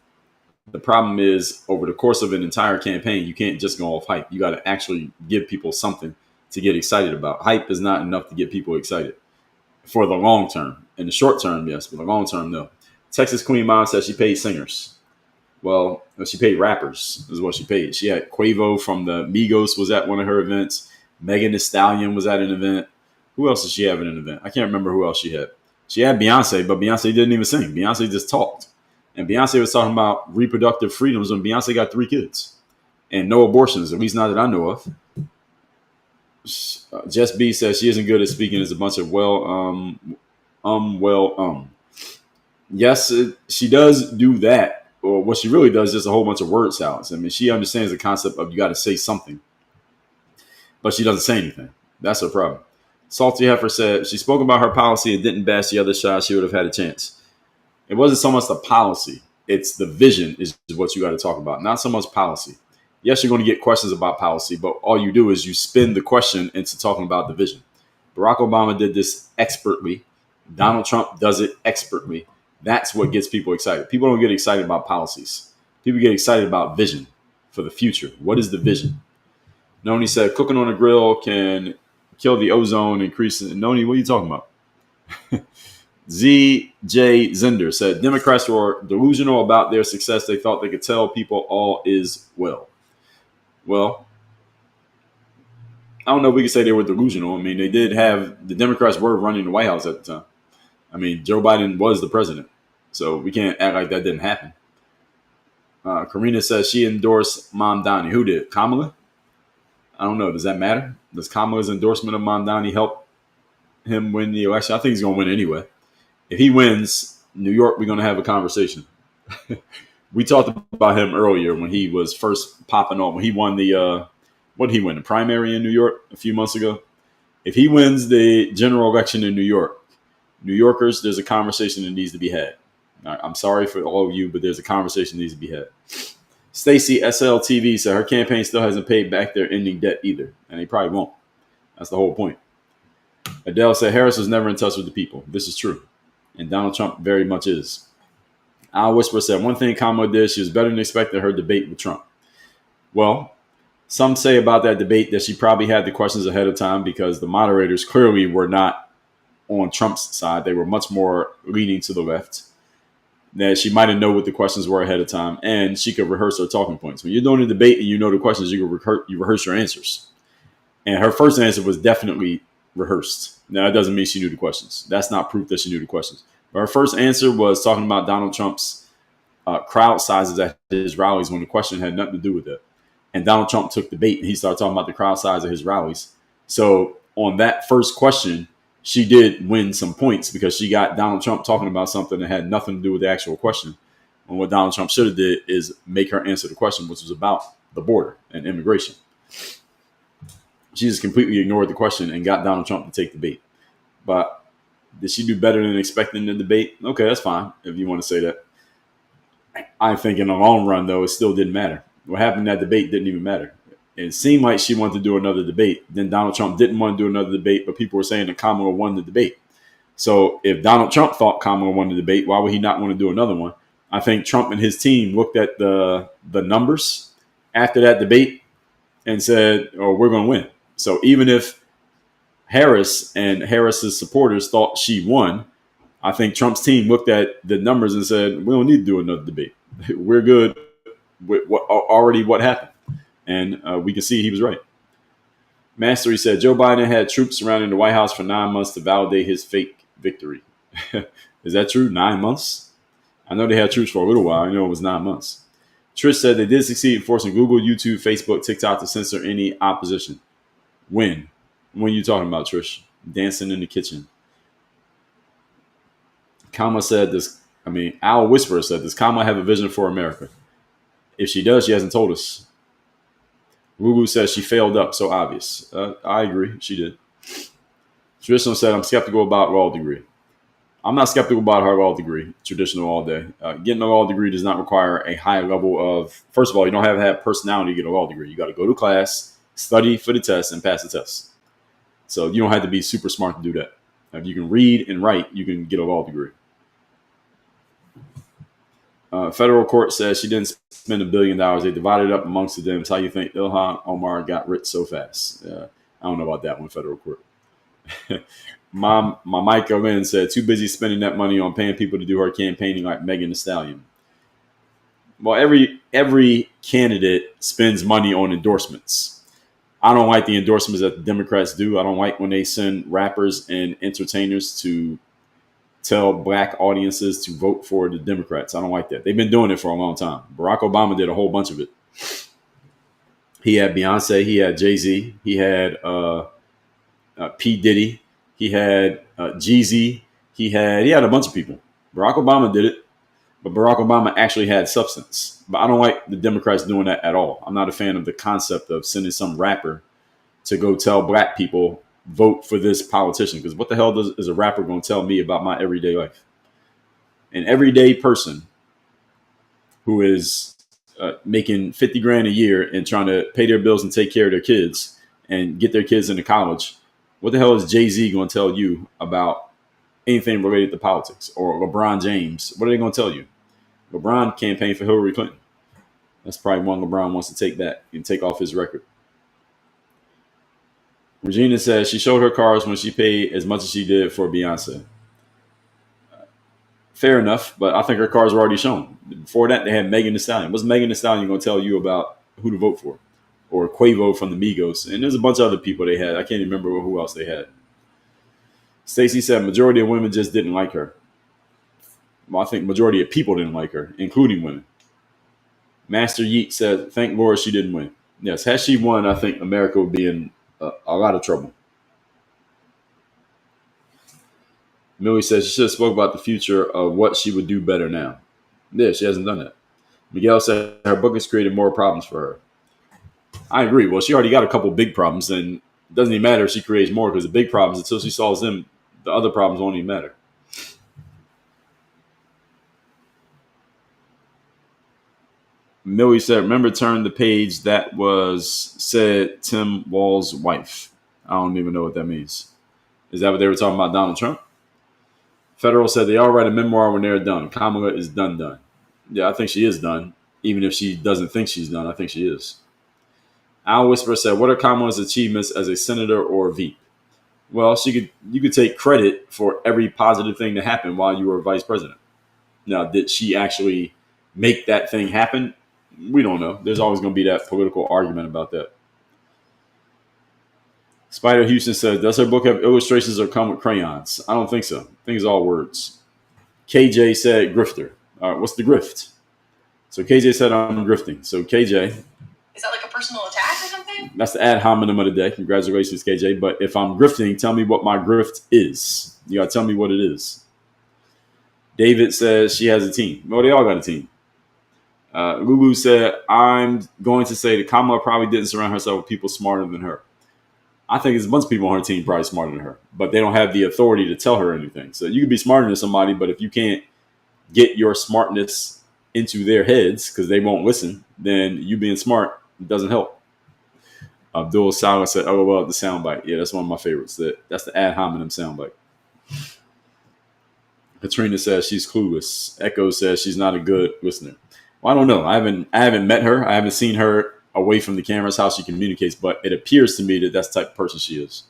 A: The problem is over the course of an entire campaign, you can't just go off hype. You got to actually give people something to get excited about. Hype is not enough to get people excited for the long term. In the short term, yes. For the long term, no. Texas Queen Mom says she paid singers. Well, she paid rappers is what she paid. She had Quavo from the Migos was at one of her events. Megan Thee Stallion was at an event. Who else did she have at an event? I can't remember who else she had. She had Beyonce, but Beyonce didn't even sing. Beyonce just talked. And Beyonce was talking about reproductive freedoms when Beyonce got 3 kids and no abortions, at least not that I know of. Jess B says she isn't good at speaking. It's a bunch of Yes, she does do that. Or what she really does is just a whole bunch of word salads. I mean, she understands the concept of you got to say something, but she doesn't say anything. That's her problem. Salty Heifer said she spoke about her policy and didn't bash the other side. She would have had a chance. It wasn't so much the policy. It's the vision is what you got to talk about, not so much policy. Yes, you're going to get questions about policy, but all you do is you spin the question into talking about the vision. Barack Obama did this expertly. Donald Trump does it expertly. That's what gets people excited. People don't get excited about policies. People get excited about vision for the future. What is the vision? Noni said cooking on a grill can kill the ozone, increase. Noni, what are you talking about? ZJ Zender said Democrats were delusional about their success. They thought they could tell people all is well. Well, I don't know if we could say they were delusional. I mean, they did have the Democrats were running the White House at the time. I mean, Joe Biden was the president. So we can't act like that didn't happen. Karina says she endorsed Mamdani. Who did? Kamala? I don't know. Does that matter? Does Kamala's endorsement of Mamdani help him win the election? I think he's going to win anyway. If he wins, New York, we're going to have a conversation. We talked about him earlier when he was first popping on. When he won the, what did he win? The primary in New York a few months ago. If he wins the general election in New York, New Yorkers, there's a conversation that needs to be had. I'm sorry for all of you, but there's a conversation that needs to be had. Stacey SLTV said her campaign still hasn't paid back their ending debt either, and they probably won't. That's the whole point. Adele said Harris was never in touch with the people. This is true, and Donald Trump very much is. Al Whisper said one thing Kamala did, she was better than expected her debate with Trump. Well, some say about that debate that she probably had the questions ahead of time because the moderators clearly were not on Trump's side. They were much more leaning to the left. That she might have known what the questions were ahead of time, and she could rehearse her talking points. When you're doing a debate and you know the questions, you rehearse your answers. And her first answer was definitely rehearsed. Now, that doesn't mean she knew the questions. That's not proof that she knew the questions. But her first answer was talking about Donald Trump's crowd sizes at his rallies when the question had nothing to do with that. And Donald Trump took the bait and he started talking about the crowd size of his rallies. So on that first question, she did win some points because she got Donald Trump talking about something that had nothing to do with the actual question. And what Donald Trump should have did is make her answer the question, which was about the border and immigration. She just completely ignored the question and got Donald Trump to take the bait. But did she do better than expected in the debate? Okay, that's fine if you want to say that. I think in the long run, though, it still didn't matter. What happened in that debate didn't even matter. It seemed like she wanted to do another debate. Then Donald Trump didn't want to do another debate, but people were saying that Kamala won the debate. So if Donald Trump thought Kamala won the debate, why would he not want to do another one? I think Trump and his team looked at the numbers after that debate and said, oh, we're going to win. So even if Harris and Harris's supporters thought she won, I think Trump's team looked at the numbers and said, we don't need to do another debate. We're good with what happened. And we can see he was right. Mastery said Joe Biden had troops surrounding the White House for 9 months to validate his fake victory. Is that true? 9 months? I know they had troops for a little while. I know it was 9 months. Trish said they did succeed in forcing Google, YouTube, Facebook, TikTok to censor any opposition. When? When are you talking about, Trish? Dancing in the kitchen. Kamala said this. Al Whisperer said, does Kamala have a vision for America? If she does, she hasn't told us. Lulu says she failed up, so obvious. I agree. She did. Traditional said, I'm skeptical about law degree. I'm not skeptical about her law degree, traditional all day. Getting a law degree does not require a high level of, first of all, you don't have to have personality to get a law degree. You got to go to class, study for the test, and pass the test. So you don't have to be super smart to do that. If you can read and write, you can get a law degree. Federal court says she didn't spend $1 billion. They divided it up amongst the Dems. How you think Ilhan Omar got rich so fast? I don't know about that one, federal court. My Micah Lynn said, too busy spending that money on paying people to do her campaigning like Megan Thee Stallion. Well, every candidate spends money on endorsements. I don't like the endorsements that the Democrats do. I don't like when they send rappers and entertainers to tell black audiences to vote for the Democrats. I don't like that. They've been doing it for a long time. Barack Obama did a whole bunch of it. He had Beyonce, he had Jay-Z, he had P. Diddy, he had Jeezy, he had a bunch of people. Barack Obama did it, but Barack Obama actually had substance. But I don't like the Democrats doing that at all. I'm not a fan of the concept of sending some rapper to go tell black people vote for this politician, because what the hell is a rapper going to tell me about my everyday life? An everyday person who is making 50 grand a year and trying to pay their bills and take care of their kids and get their kids into college, what the hell is Jay-Z going to tell you about anything related to politics? Or LeBron James, what are they going to tell you? LeBron campaigned for Hillary Clinton. That's probably one LeBron wants to take back and take off his record. Regina says she showed her cars when she paid as much as she did for Beyonce. Fair enough, but I think her cars were already shown. Before that, they had Megan Thee Stallion. What's Megan Thee Stallion going to tell you about who to vote for? Or Quavo from the Migos. And there's a bunch of other people they had. I can't even remember who else they had. Stacey said majority of women just didn't like her. Well, I think majority of people didn't like her, including women. Master Yeet said, thank Lord she didn't win. Yes, had she won, I think America would be in a lot of trouble. Millie says she should have spoke about the future of what she would do better now. Yeah, she hasn't done that. Miguel said her book has created more problems for her. I agree. Well, she already got a couple big problems, and it doesn't even matter if she creates more, because the big problems, until she solves them, the other problems won't even matter. Millie said, remember, turn the page that was said Tim Walz's wife. I don't even know what that means. Is that what they were talking about, Donald Trump? Federal said they all write a memoir when they're done. Kamala is done. Yeah, I think she is done. Even if she doesn't think she's done, I think she is. Al Whisper said, what are Kamala's achievements as a senator or a VP? Well, you could take credit for every positive thing that happened while you were vice president. Now, did she actually make that thing happen? We don't know. There's always going to be that political argument about that. Spider Houston says, does her book have illustrations or come with crayons? I don't think so. I think it's all words. KJ said grifter. All right, what's the grift? So KJ said I'm grifting. So KJ.
C: Is that like a personal attack or something?
A: That's the ad hominem of the day. Congratulations, KJ. But if I'm grifting, tell me what my grift is. You got to tell me what it is. David says she has a team. Well, they all got a team. Lulu said, I'm going to say that Kamala probably didn't surround herself with people smarter than her. I think there's a bunch of people on her team probably smarter than her, but they don't have the authority to tell her anything. So you can be smarter than somebody, but if you can't get your smartness into their heads because they won't listen, then you being smart doesn't help. Abdul Salah said, oh, well, the soundbite. Yeah, that's one of my favorites. That's the ad hominem soundbite. Katrina says she's clueless. Echo says she's not a good listener. Well, I don't know. I haven't met her. I haven't seen her away from the cameras, how she communicates, but it appears to me that that's the type of person she is.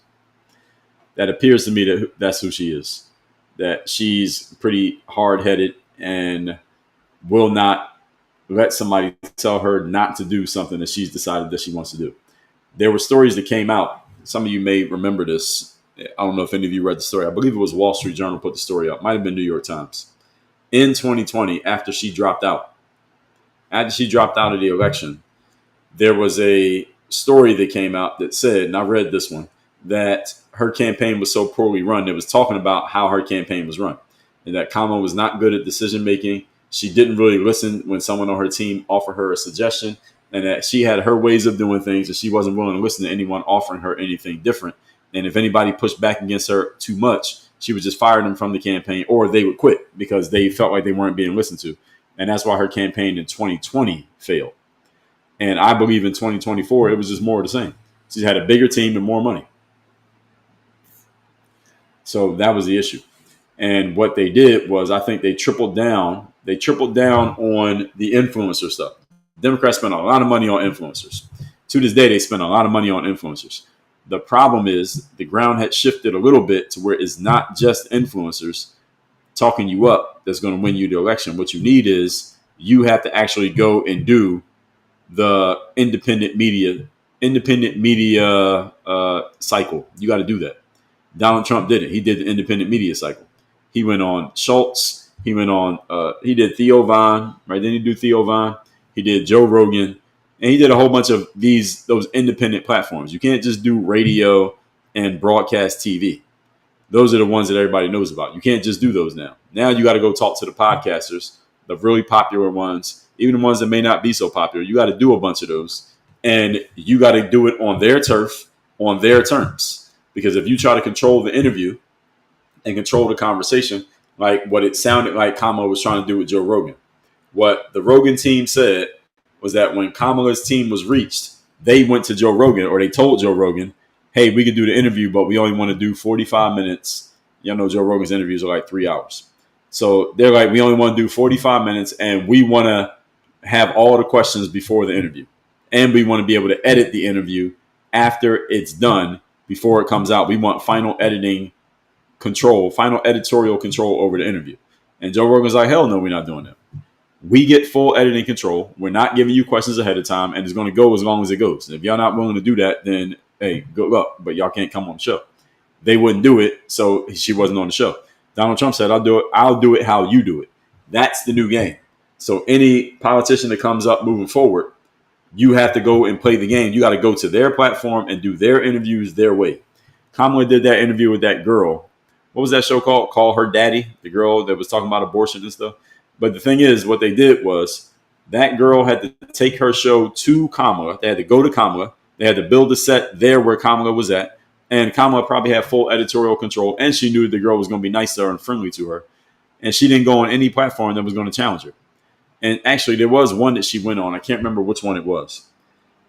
A: That appears to me that that's who she is. That she's pretty hard-headed and will not let somebody tell her not to do something that she's decided that she wants to do. There were stories that came out. Some of you may remember this. I don't know if any of you read the story. I believe it was Wall Street Journal put the story up. Might have been New York Times. In 2020, after she dropped out of the election, there was a story that came out that said, and I read this one, that her campaign was so poorly run. It was talking about how her campaign was run and that Kamala was not good at decision making. She didn't really listen when someone on her team offered her a suggestion, and that she had her ways of doing things and she wasn't willing to listen to anyone offering her anything different. And if anybody pushed back against her too much, she would just fire them from the campaign, or they would quit because they felt like they weren't being listened to. And that's why her campaign in 2020 failed. And I believe in 2024, it was just more of the same. She had a bigger team and more money. So that was the issue. And what they did was, I think they tripled down. They tripled down on the influencer stuff. Democrats spent a lot of money on influencers. To this day, they spend a lot of money on influencers. The problem is the ground had shifted a little bit to where it's not just influencers talking you up that's going to win you the election. What you need is you have to actually go and do the independent media cycle. You got to do that. Donald Trump did it. He did the independent media cycle. He went on Schultz. He went on. He did Theo Von. Right? Didn't he do Theo Von? He did Joe Rogan, and he did a whole bunch of those independent platforms. You can't just do radio and broadcast TV. Those are the ones that everybody knows about. You can't just do those now. Now you got to go talk to the podcasters, the really popular ones, even the ones that may not be so popular. You got to do a bunch of those, and you got to do it on their turf, on their terms. Because if you try to control the interview and control the conversation, like what it sounded like Kamala was trying to do with Joe Rogan, what the Rogan team said was that when Kamala's team was reached, they went to Joe Rogan, or they told Joe Rogan, hey, we could do the interview, but we only want to do 45 minutes. You know, Joe Rogan's interviews are like 3 hours. So they're like, we only want to do 45 minutes, and we want to have all the questions before the interview. And we want to be able to edit the interview after it's done, before it comes out. We want final editing control, final editorial control over the interview. And Joe Rogan's like, hell no, we're not doing that. We get full editing control. We're not giving you questions ahead of time, and it's going to go as long as it goes. And if y'all not willing to do that, then hey, good luck, but y'all can't come on the show. They wouldn't do it, so she wasn't on the show. Donald Trump said, I'll do it how you do it. That's the new game. So any politician that comes up moving forward, you have to go and play the game. You got to go to their platform and do their interviews their way. Kamala did that interview with that girl. What was that show called? Call Her Daddy, the girl that was talking about abortion and stuff. But the thing is, what they did was that girl had to take her show to Kamala. They had to go to Kamala. They had to build a set there where Kamala was at. And Kamala probably had full editorial control. And she knew the girl was going to be nice to her and friendly to her. And she didn't go on any platform that was going to challenge her. And actually, there was one that she went on. I can't remember which one it was.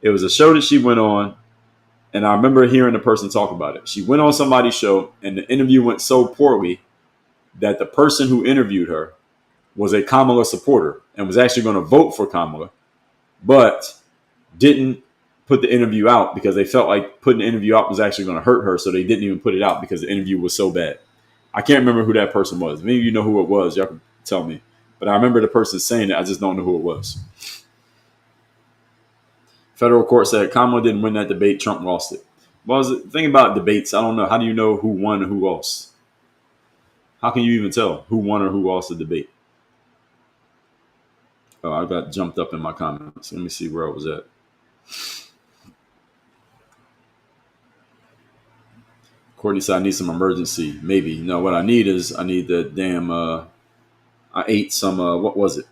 A: It was a show that she went on. And I remember hearing the person talk about it. She went on somebody's show, and the interview went so poorly that the person who interviewed her was a Kamala supporter and was actually going to vote for Kamala, but didn't put the interview out because they felt like putting the interview out was actually going to hurt her. So they didn't even put it out because the interview was so bad. I can't remember who that person was. Maybe you know who it was. Y'all can tell me. But I remember the person saying it. I just don't know who it was. Federal court said Kamala didn't win that debate. Trump lost it. Well, the thing about debates, I don't know. How do you know who won and who lost? How can you even tell who won or who lost the debate? Oh, I got jumped up in my comments. Let me see where I was at. Courtney said, I need some emergency. Maybe. No, what I need the damn, I ate some, what was it?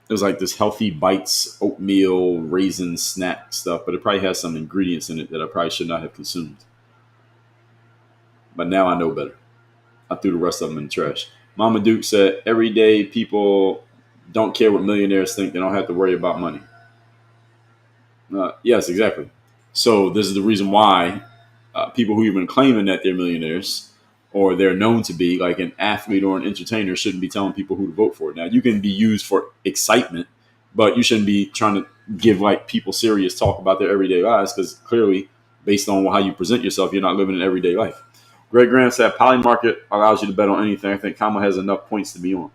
A: It was like this Healthy Bites oatmeal raisin snack stuff, but it probably has some ingredients in it that I probably should not have consumed. But now I know better. I threw the rest of them in the trash. Mama Duke said, everyday people don't care what millionaires think. They don't have to worry about money. Yes, exactly. So this is the reason why people who even claiming that they're millionaires or they're known to be, like an athlete or an entertainer, shouldn't be telling people who to vote for. Now, you can be used for excitement, but you shouldn't be trying to give like people serious talk about their everyday lives, because clearly, based on how you present yourself, you're not living an everyday life. Greg Graham said, Poly Market allows you to bet on anything. I think Kamala has enough points to be on.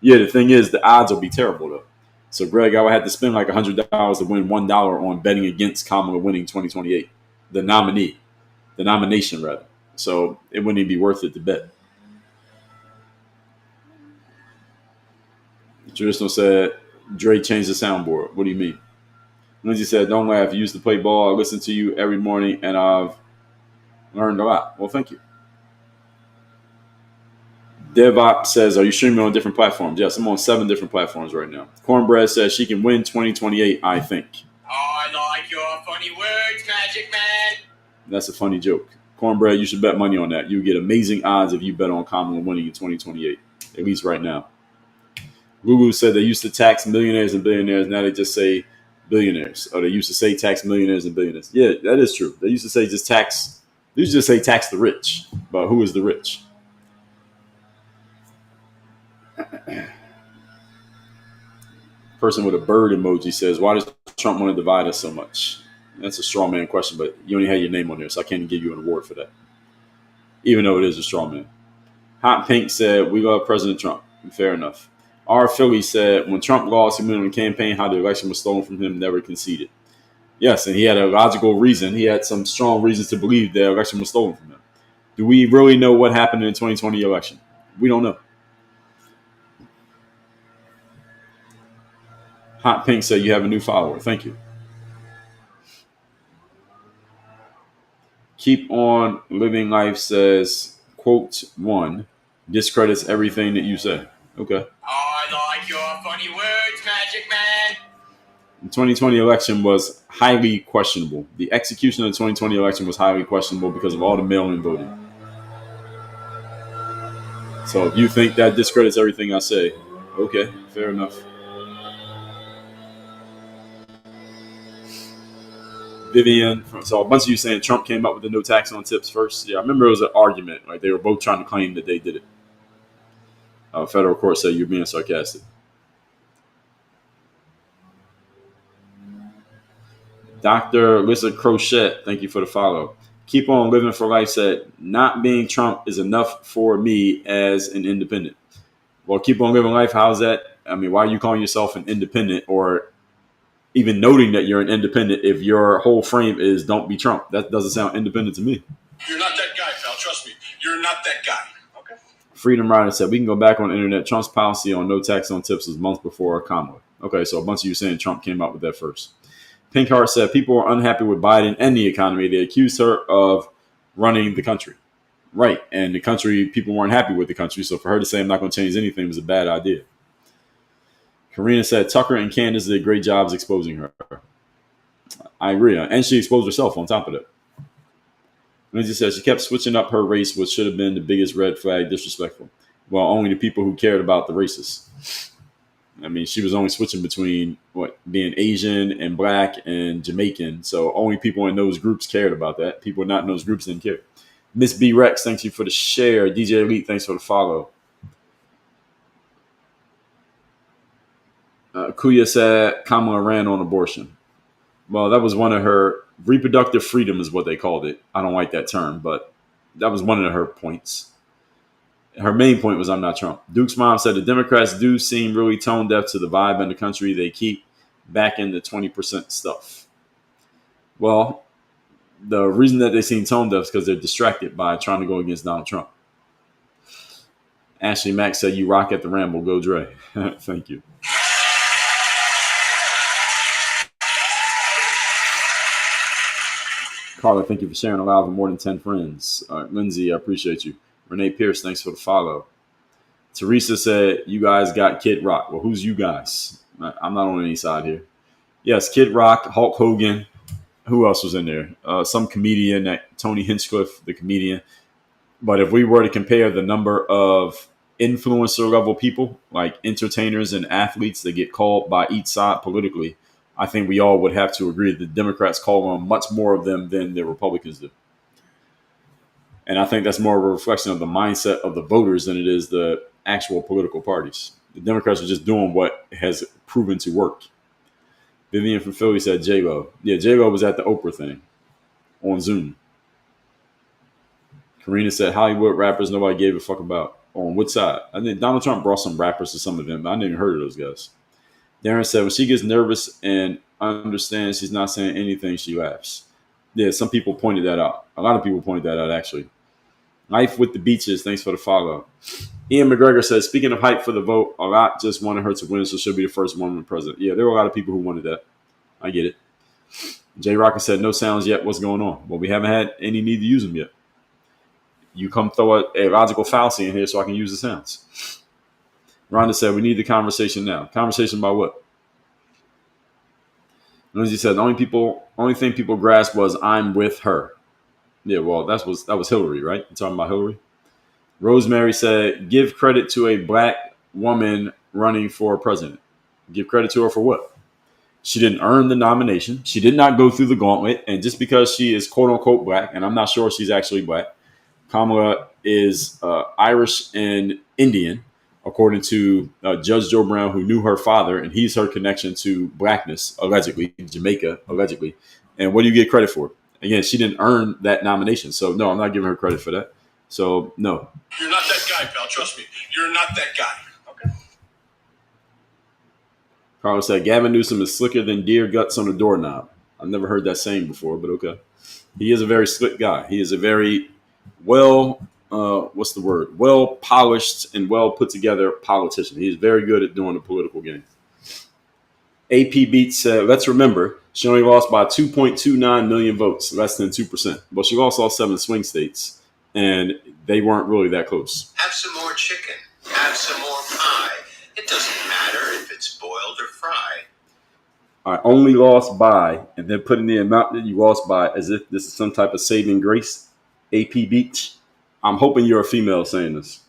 A: Yeah, the thing is, the odds will be terrible, though. So, Greg, I would have to spend like $100 to win $1 on betting against Kamala winning 2028, the nomination, rather. So it wouldn't even be worth it to bet. Traditional said, Dre changed the soundboard. What do you mean? Lindsay said, don't laugh. You used to play ball. I listen to you every morning, and I've learned a lot. Well, thank you. DevOps says, are you streaming on different platforms? Yes, I'm on 7 different platforms right now. Cornbread says she can win 2028, I think.
B: Oh, I like your funny words, Magic Man.
A: That's a funny joke. Cornbread, you should bet money on that. You get amazing odds if you bet on Kamala winning in 2028, at least right now. Google said they used to tax millionaires and billionaires. Now they just say billionaires. Or they used to say tax millionaires and billionaires. Yeah, that is true. They used to say tax the rich. But who is the rich? Person with a bird emoji says, why does Trump want to divide us so much? That's a straw man question, but you only had your name on there, so I can't give you an award for that, even though it is a straw man. Hot Pink said, we love President Trump. Fair enough. R. Philly said, when Trump lost, he went on the campaign, how the election was stolen from him, never conceded. Yes, and he had a logical reason. He had some strong reasons to believe the election was stolen from him. Do we really know what happened in the 2020 election? We don't know. Hot Pink said you have a new follower. Thank you. Keep on living life says, quote one, discredits everything that you say. Okay.
B: I like your funny words, Magic Man.
A: The 2020 election was highly questionable. The execution of the 2020 election was highly questionable because of all the mail-in voting. So if you think that discredits everything I say, okay, fair enough. Vivian, so a bunch of you saying Trump came up with the no tax on tips first. Yeah, I remember it was an argument. Like they were both trying to claim that they did it. Federal court said you're being sarcastic. Dr. Lisa Crochet, thank you for the follow. Keep on living for life said, not being Trump is enough for me as an independent. Well, keep on living life. How's that? I mean, why are you calling yourself an independent or even noting that you're an independent if your whole frame is don't be Trump? That doesn't sound independent to me.
B: You're not that guy, pal. Trust me. You're not that guy. Okay.
A: Freedom Rider said, we can go back on the internet. Trump's policy on no tax on tips was months before Kamala. Okay, so a bunch of you saying Trump came out with that first. Pink Heart said, people are unhappy with Biden and the economy. They accused her of running the country. Right, and the country, people weren't happy with the country, so for her to say I'm not going to change anything was a bad idea. Karina said, Tucker and Candace did great jobs exposing her. I agree, and she exposed herself on top of that. Lindsay said she kept switching up her race, which should have been the biggest red flag, disrespectful. Well, only the people who cared about the races. I mean, she was only switching between being Asian and black and Jamaican. So only people in those groups cared about that. People not in those groups didn't care. Miss B Rex, thanks you for the share. DJ Elite, thanks for the follow. Kuya said Kamala ran on abortion. Well, that was one of her reproductive freedom is what they called it. I don't like that term, but that was one of her points. Her main point was I'm not Trump. Duke's mom said the Democrats do seem really tone deaf to the vibe in the country. They keep back in the 20% stuff. Well, the reason that they seem tone deaf is because they're distracted by trying to go against Donald Trump. Ashley Mack said, you rock at the Ramble. Go Dre. Thank you. Carla, thank you for sharing aloud with more than 10 friends. Lindsay, I appreciate you. Renee Pierce, thanks for the follow. Teresa said, you guys got Kid Rock. Well, who's you guys? I'm not on any side here. Yes, Kid Rock, Hulk Hogan. Who else was in there? Some comedian, Tony Hinchcliffe, the comedian. But if we were to compare the number of influencer level people, like entertainers and athletes that get called by each side politically, I think we all would have to agree that the Democrats call on much more of them than the Republicans do. And I think that's more of a reflection of the mindset of the voters than it is the actual political parties. The Democrats are just doing what has proven to work. Vivian from Philly said J-Lo. Yeah, J-Lo was at the Oprah thing on Zoom. Karina said Hollywood rappers nobody gave a fuck about. On what side? I think Donald Trump brought some rappers to some of them, but I didn't even heard of those guys. Darren said when she gets nervous and understands she's not saying anything, she laughs. Yeah, some people pointed that out. A lot of people pointed that out, actually. Life with the Beaches, thanks for the follow. Ian McGregor says, speaking of hype for the vote, a lot just wanted her to win, so she'll be the first woman president. Yeah, there were a lot of people who wanted that. I get it. Jay Rocker said, no sounds yet. What's going on? Well, we haven't had any need to use them yet. You come throw a logical fallacy in here so I can use the sounds. Rhonda said, we need the conversation now. Conversation about what? Lindsay said, the only thing people grasped was I'm with her. Yeah, well, that was Hillary, right? You're talking about Hillary? Rosemary said, give credit to a black woman running for president. Give credit to her for what? She didn't earn the nomination. She did not go through the gauntlet. And just because she is quote unquote black, and I'm not sure she's actually black, Kamala is Irish and Indian, according to Judge Joe Brown, who knew her father, and he's her connection to blackness, allegedly, Jamaica, allegedly. And what do you get credit for? Again, she didn't earn that nomination. So, no, I'm not giving her credit for that. So, no.
B: You're not that guy, pal. Trust me. You're not that guy. Okay.
A: Carlos said, Gavin Newsom is slicker than deer guts on a doorknob. I've never heard that saying before, but okay. He is a very slick guy. He is a very well polished and well put together politician. He's very good at doing the political game. AP Beats said, let's remember, she only lost by 2.29 million votes, less than 2%. But she lost all 7 swing states, and they weren't really that close.
B: Have some more chicken. Have some more pie. It doesn't matter if it's boiled or fried.
A: I only lost by, and then putting the amount that you lost by as if this is some type of saving grace. AP Beach. I'm hoping you're a female saying this,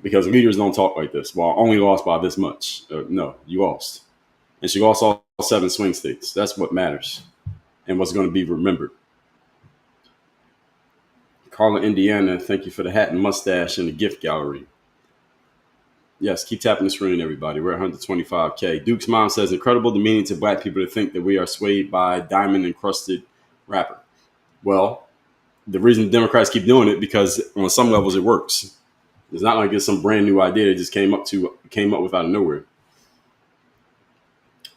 A: because leaders don't talk like this. Well, I only lost by this much. No, you lost. And she lost all 7 swing states. That's what matters and what's going to be remembered. Carla, Indiana, thank you for the hat and mustache and the gift gallery. Yes, keep tapping the screen, everybody. We're at 125K. Duke's mom says, incredible demeaning to black people to think that we are swayed by diamond-encrusted rapper. Well, the reason Democrats keep doing it, because on some levels it works. It's not like it's some brand new idea that just came up with out of nowhere.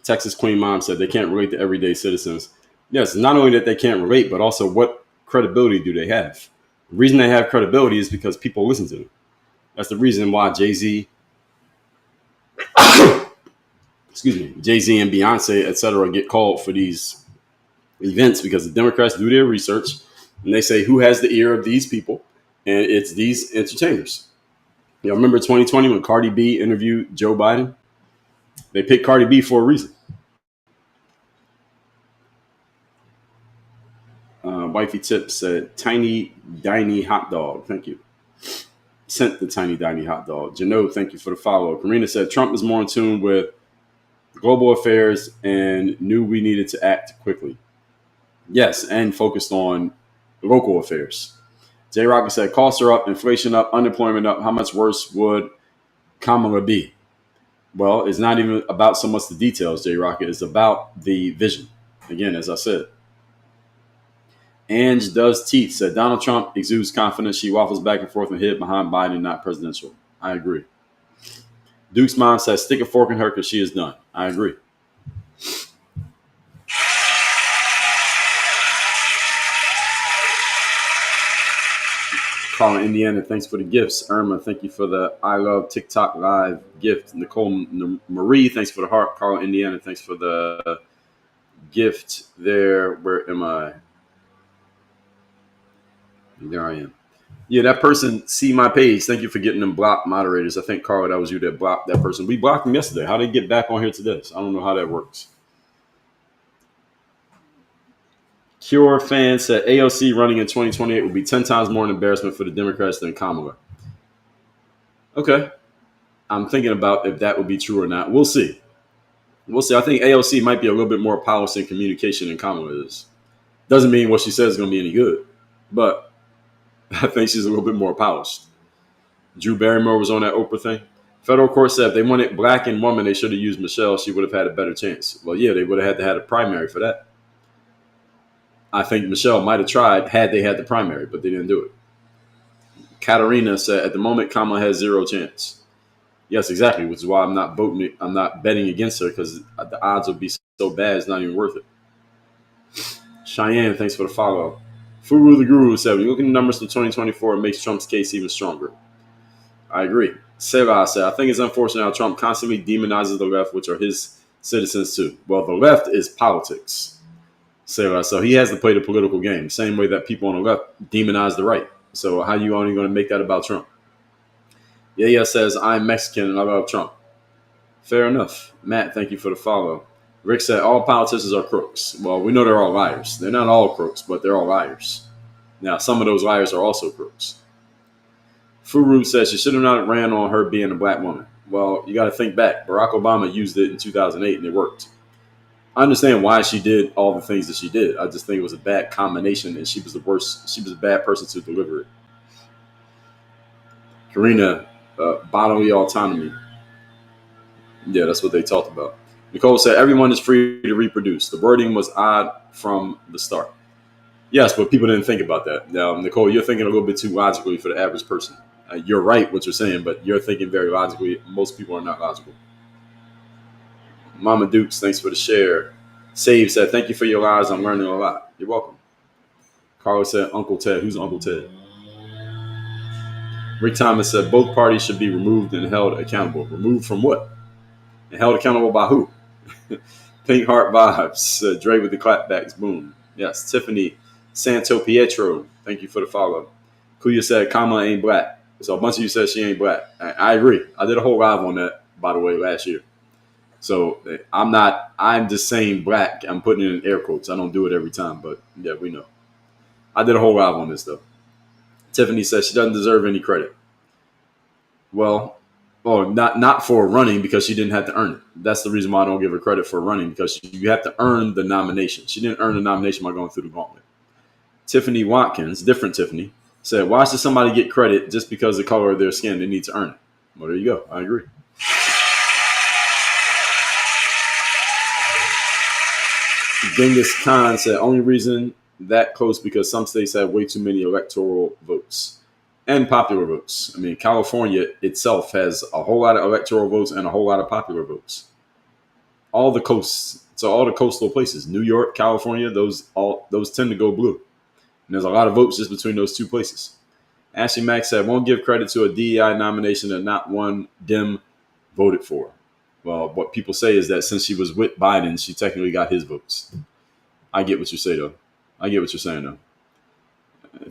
A: Texas Queen Mom said they can't relate to everyday citizens. Yes, not only that they can't relate, but also what credibility do they have? The reason they have credibility is because people listen to them. That's the reason why Jay-Z and Beyonce, etc., get called for these events, because the Democrats do their research and they say who has the ear of these people, and it's these entertainers. You remember 2020 when Cardi B interviewed Joe Biden? They picked Cardi B for a reason. Wifey Tip said, tiny, diny hot dog. Thank you. Sent the tiny, diny hot dog. Jano, thank you for the follow. Karina said, Trump is more in tune with global affairs and knew we needed to act quickly. Yes, and focused on local affairs. J. Rocky said, costs are up, inflation up, unemployment up. How much worse would Kamala be? Well, it's not even about so much the details, J. Rocket. It's about the vision. Again, as I said. Ange Does Teeth said, Donald Trump exudes confidence. She waffles back and forth and hid behind Biden, not presidential. I agree. Duke's mom says, stick a fork in her because she is done. I agree. Calling Indiana, thanks for the gifts. Irma, thank you for the I Love TikTok Live gift. Nicole Marie, thanks for the heart. Calling Indiana, thanks for the gift there. Where am I? There I am. Yeah, that person, see my page. Thank you for getting them blocked moderators. I think, Carla, that was you that blocked that person. We blocked them yesterday. How did they get back on here today? So I don't know how that works. Cure fan said AOC running in 2028 will be 10 times more an embarrassment for the Democrats than Kamala. Okay. I'm thinking about if that would be true or not. We'll see. We'll see. I think AOC might be a little bit more polished in communication than Kamala is. Doesn't mean what she says is going to be any good, but I think she's a little bit more polished. Drew Barrymore was on that Oprah thing. Federal court said if they wanted black and woman, they should have used Michelle. She would have had a better chance. Well, yeah, they would have had to have a primary for that. I think Michelle might have tried had they had the primary, but they didn't do it. Katarina said at the moment, Kamala has zero chance. Yes, exactly, which is why I'm not voting. I'm not betting against her, because the odds would be so bad it's not even worth it. Cheyenne, thanks for the follow. Furu the Guru said, when you look at the numbers for 2024, it makes Trump's case even stronger. I agree. Selah said, I think it's unfortunate how Trump constantly demonizes the left, which are his citizens too. Well, the left is politics. Selah, so he has to play the political game, same way that people on the left demonize the right. So how are you only going to make that about Trump? Yeah says, I'm Mexican and I love Trump. Fair enough. Matt, thank you for the follow. Rick said, all politicians are crooks. Well, we know they're all liars. They're not all crooks, but they're all liars. Now, some of those liars are also crooks. Furu says she should have not ran on her being a black woman. Well, you got to think back. Barack Obama used it in 2008 and it worked. I understand why she did all the things that she did. I just think it was a bad combination and she was the worst. She was a bad person to deliver it. Karina, bodily autonomy. Yeah, that's what they talked about. Nicole said, everyone is free to reproduce. The wording was odd from the start. Yes, but people didn't think about that. Now, Nicole, you're thinking a little bit too logically for the average person. You're right what you're saying, but you're thinking very logically. Most people are not logical. Mama Dukes, thanks for the share. Save said, thank you for your lives. I'm learning a lot. You're welcome. Carlos said, Uncle Ted. Who's Uncle Ted? Rick Thomas said, both parties should be removed and held accountable. Removed from what? And held accountable by who? Pink Heart Vibes. Dre with the clapbacks. Boom. Yes. Tiffany Santo Pietro. Thank you for the follow. Kuya said Kamala ain't black. So a bunch of you said she ain't black. I agree. I did a whole live on that, by the way, last year. So I'm not, I'm just saying black. I'm putting it in air quotes. I don't do it every time, but yeah, we know. I did a whole live on this, though. Tiffany says she doesn't deserve any credit. Well, not for running because she didn't have to earn it. That's the reason why I don't give her credit for running because you have to earn the nomination. She didn't earn the nomination by going through the gauntlet. Tiffany Watkins, different Tiffany, said, why should somebody get credit just because of the color of their skin? They need to earn it. Well, there you go. I agree. Genghis Khan said, only reason that close because some states have way too many electoral votes and popular votes. I mean, California itself has a whole lot of electoral votes and a whole lot of popular votes. All the coasts, so all the coastal places, New York, California, those tend to go blue. And there's a lot of votes just between those two places. Ashley Mack said, won't give credit to a DEI nomination that not one Dem voted for. Well, what people say is that since she was with Biden, she technically got his votes. I get what you say, though. I get what you're saying, though.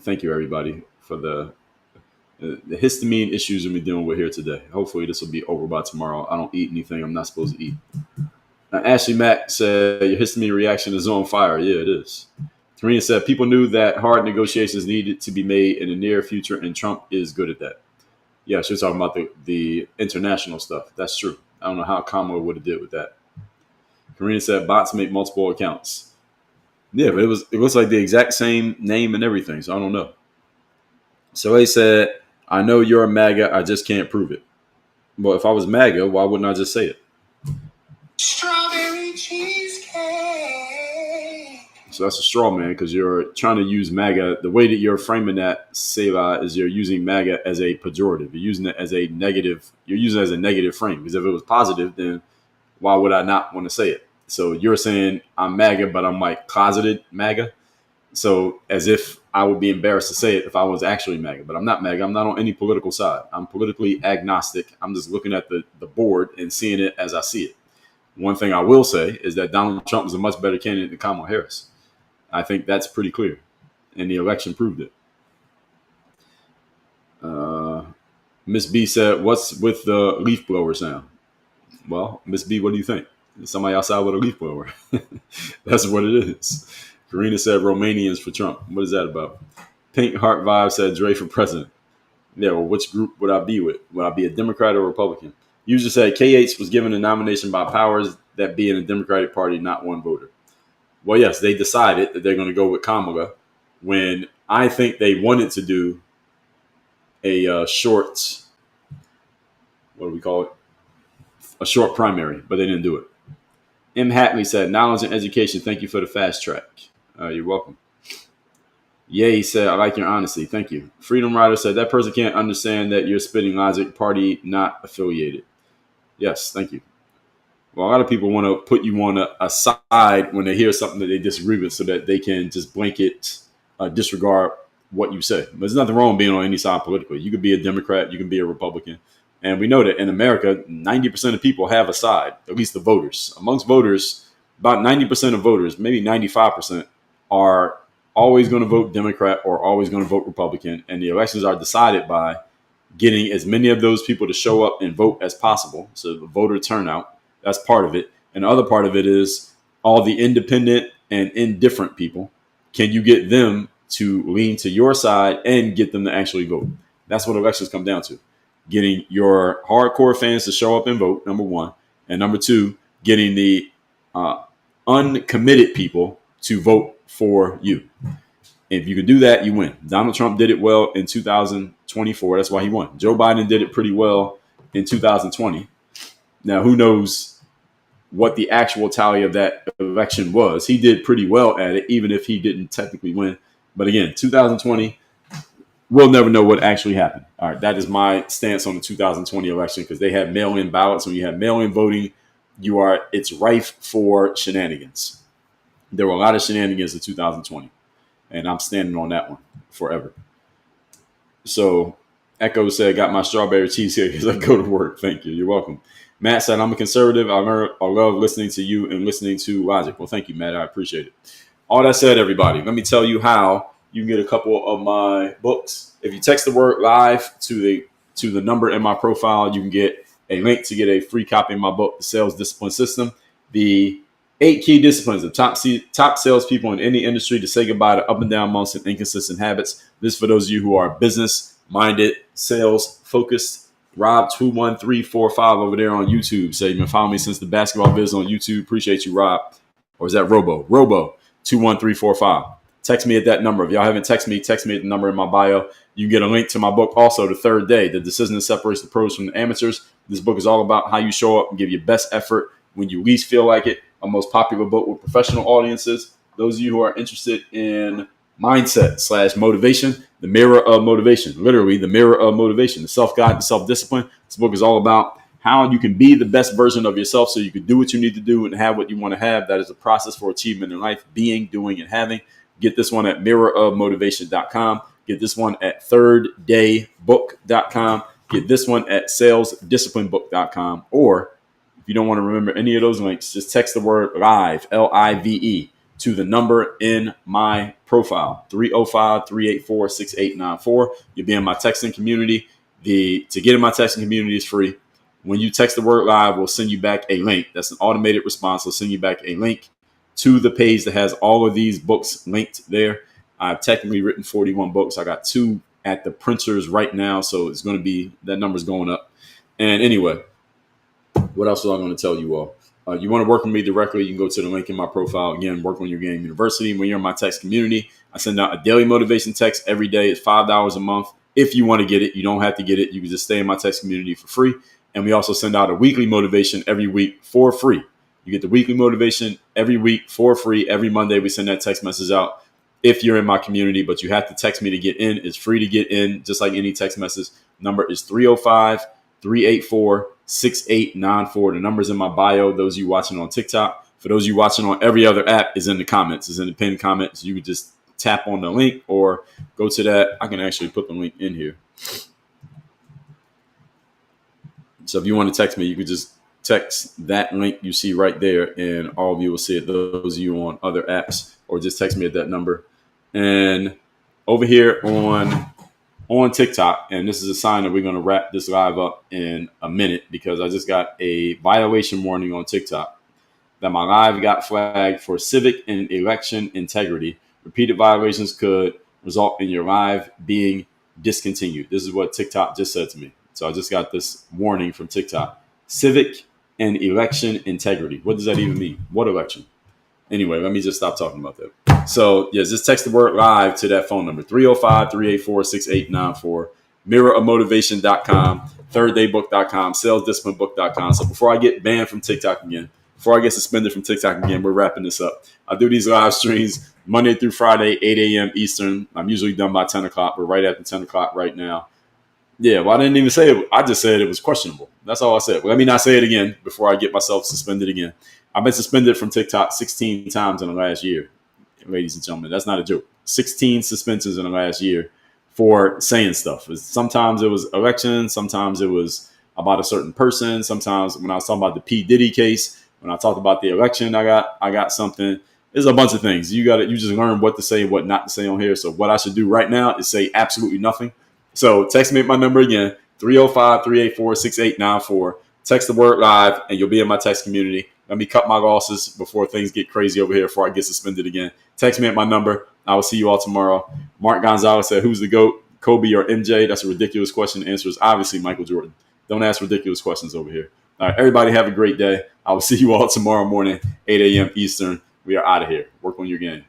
A: Thank you, everybody, for the histamine issues we'll be dealing with here today. Hopefully, this will be over by tomorrow. I don't eat anything I'm not supposed to eat. Ashley Mack said, your histamine reaction is on fire. Yeah, it is. Karina said, people knew that hard negotiations needed to be made in the near future, and Trump is good at that. Yeah, she was talking about the international stuff. That's true. I don't know how Kamala would have did with that. Karina said, bots make multiple accounts. Yeah, but it looks like the exact same name and everything, so I don't know. So he said, I know you're a MAGA, I just can't prove it. Well, if I was MAGA, why wouldn't I just say it?
B: Strawberry cheesecake.
A: So that's a straw man because you're trying to use MAGA. The way that you're framing that, Selah, is you're using MAGA as a pejorative. You're using it as a negative. You're using it as a negative frame because if it was positive, then why would I not want to say it? So you're saying I'm MAGA, but I'm like closeted MAGA. So as if I would be embarrassed to say it if I was actually MAGA, but I'm not MAGA. I'm not on any political side. I'm politically agnostic. I'm just looking at the board and seeing it as I see it. One thing I will say is that Donald Trump is a much better candidate than Kamala Harris. I think that's pretty clear, and the election proved it. Miss B said, what's with the leaf blower sound? Well, Miss B, what do you think? Is somebody outside with a leaf blower? That's what it is. Karina said, Romanians for Trump. What is that about? Pink Heart Vibe said, Dre for president. Yeah, well, which group would I be with? Would I be a Democrat or Republican? You just said KH was given a nomination by powers that be in the Democratic Party, not one voter. Well, yes, they decided that they're going to go with Kamala when I think they wanted to do a short, what do we call it? A short primary, but they didn't do it. M. Hatley said, knowledge and education, thank you for the fast track. You're welcome. Ye said, I like your honesty. Thank you. Freedom Rider said, that person can't understand that you're spitting logic, party not affiliated. Yes, thank you. Well, a lot of people want to put you on a side when they hear something that they disagree with so that they can just blanket disregard what you say. But there's nothing wrong with being on any side politically. You could be a Democrat, you can be a Republican. And we know that in America, 90% of people have a side, at least the voters. Amongst voters, about 90% of voters, maybe 95%, are always going to vote Democrat or always going to vote Republican. And the elections are decided by getting as many of those people to show up and vote as possible. So the voter turnout. That's part of it. And the other part of it is all the independent and indifferent people. Can you get them to lean to your side and get them to actually vote? That's what elections come down to. Getting your hardcore fans to show up and vote, number one. And number two, getting the uncommitted people to vote for you. If you can do that, you win. Donald Trump did it well in 2024. That's why he won. Joe Biden did it pretty well in 2020. Now, who knows what the actual tally of that election was? He did pretty well at it, even if he didn't technically win. But again, 2020, we'll never know what actually happened. All right, that is my stance on the 2020 election because they had mail-in ballots. When you have mail-in voting, it's rife for shenanigans. There were a lot of shenanigans in 2020, and I'm standing on that one forever. So Echo said, got my strawberry cheesecake as I go to work. Thank you. You're welcome. Matt said, I'm a conservative. I love listening to you and listening to Logic. Well, thank you, Matt. I appreciate it. All that said, everybody, let me tell you how you can get a couple of my books. If you text the word live to the number in my profile, you can get a link to get a free copy of my book, The Sales Discipline System. The 8 key disciplines of top salespeople in any industry to say goodbye to up and down months and inconsistent habits. This is for those of you who are business-minded, sales-focused. Rob21345 over there on YouTube. Say you've been following me since the basketball vids on YouTube. Appreciate you, Rob. Or is that Robo21345. Text me at that number. If y'all haven't texted me, text me at the number in my bio. You can get a link to my book also, The Third Day, The Decision That Separates the Pros from the Amateurs. This book is all about how you show up and give your best effort when you least feel like it. A most popular book with professional audiences. Those of you who are interested in mindset / motivation, the mirror of motivation, literally the mirror of motivation, the self-guide, the self-discipline. This book is all about how you can be the best version of yourself so you can do what you need to do and have what you want to have. That is a process for achievement in life, being, doing, and having. Get this one at mirrorofmotivation.com. Get this one at thirddaybook.com. Get this one at salesdisciplinebook.com. Or if you don't want to remember any of those links, just text the word live, L-I-V-E, to the number in my profile, 305-384-6894. You'll be in my texting community. To get in my texting community is free. When you text the word live, we'll send you back a link. That's an automated response. We'll send you back a link to the page that has all of these books linked there. I've technically written 41 books. I got 2 at the printers right now, so it's going to be, that number's going up. And anyway, what else was I going to tell you all? You want to work with me directly, you can go to the link in my profile. Again, Work on Your Game University. When you're in my text community, I send out a daily motivation text every day. It's $5 a month. If you want to get it, you don't have to get it. You can just stay in my text community for free. And we also send out a weekly motivation every week for free. You get the weekly motivation every week for free. Every Monday, we send that text message out if you're in my community, but you have to text me to get in. It's free to get in, just like any text message. Number is 305-384-6894. The number's in my bio. Those of you watching on TikTok. For those of you watching on every other app, is in the comments. It's in the pinned comments. You can just tap on the link or go to that. I can actually put the link in here. So if you want to text me, you could just text that link you see right there, and all of you will see it. Those of you on other apps, or just text me at that number. And over here on TikTok, and this is a sign that we're going to wrap this live up in a minute, because I just got a violation warning on TikTok that my live got flagged for civic and election integrity. Repeated violations could result in your live being discontinued. This is what TikTok just said to me. So I just got this warning from TikTok. Civic and election integrity. What does that even mean? What election? Anyway, let me just stop talking about that. So, yeah, just text the word live to that phone number, 305-384-6894, mirrorofmotivation.com, thirddaybook.com, salesdisciplinebook.com. So before I get banned from TikTok again, before I get suspended from TikTok again, we're wrapping this up. I do these live streams Monday through Friday, 8 a.m. Eastern. I'm usually done by 10 o'clock. We're right at the 10 o'clock right now. Yeah, well, I didn't even say it. I just said it was questionable. That's all I said. Well, let me not say it again before I get myself suspended again. I've been suspended from TikTok 16 times in the last year, ladies and gentlemen. That's not a joke. 16 suspensions in the last year for saying stuff. Sometimes it was elections. Sometimes it was about a certain person. Sometimes when I was talking about the P. Diddy case, when I talked about the election, I got something. There's a bunch of things. You just learn what to say and what not to say on here. So what I should do right now is say absolutely nothing. So text me at my number again, 305-384-6894. Text the word live, and you'll be in my text community. Let me cut my losses before things get crazy over here, before I get suspended again. Text me at my number. I will see you all tomorrow. Mark Gonzalez said, who's the GOAT, Kobe or MJ? That's a ridiculous question. The answer is obviously Michael Jordan. Don't ask ridiculous questions over here. All right, everybody have a great day. I will see you all tomorrow morning, 8 a.m. Eastern. We are out of here. Work on your game.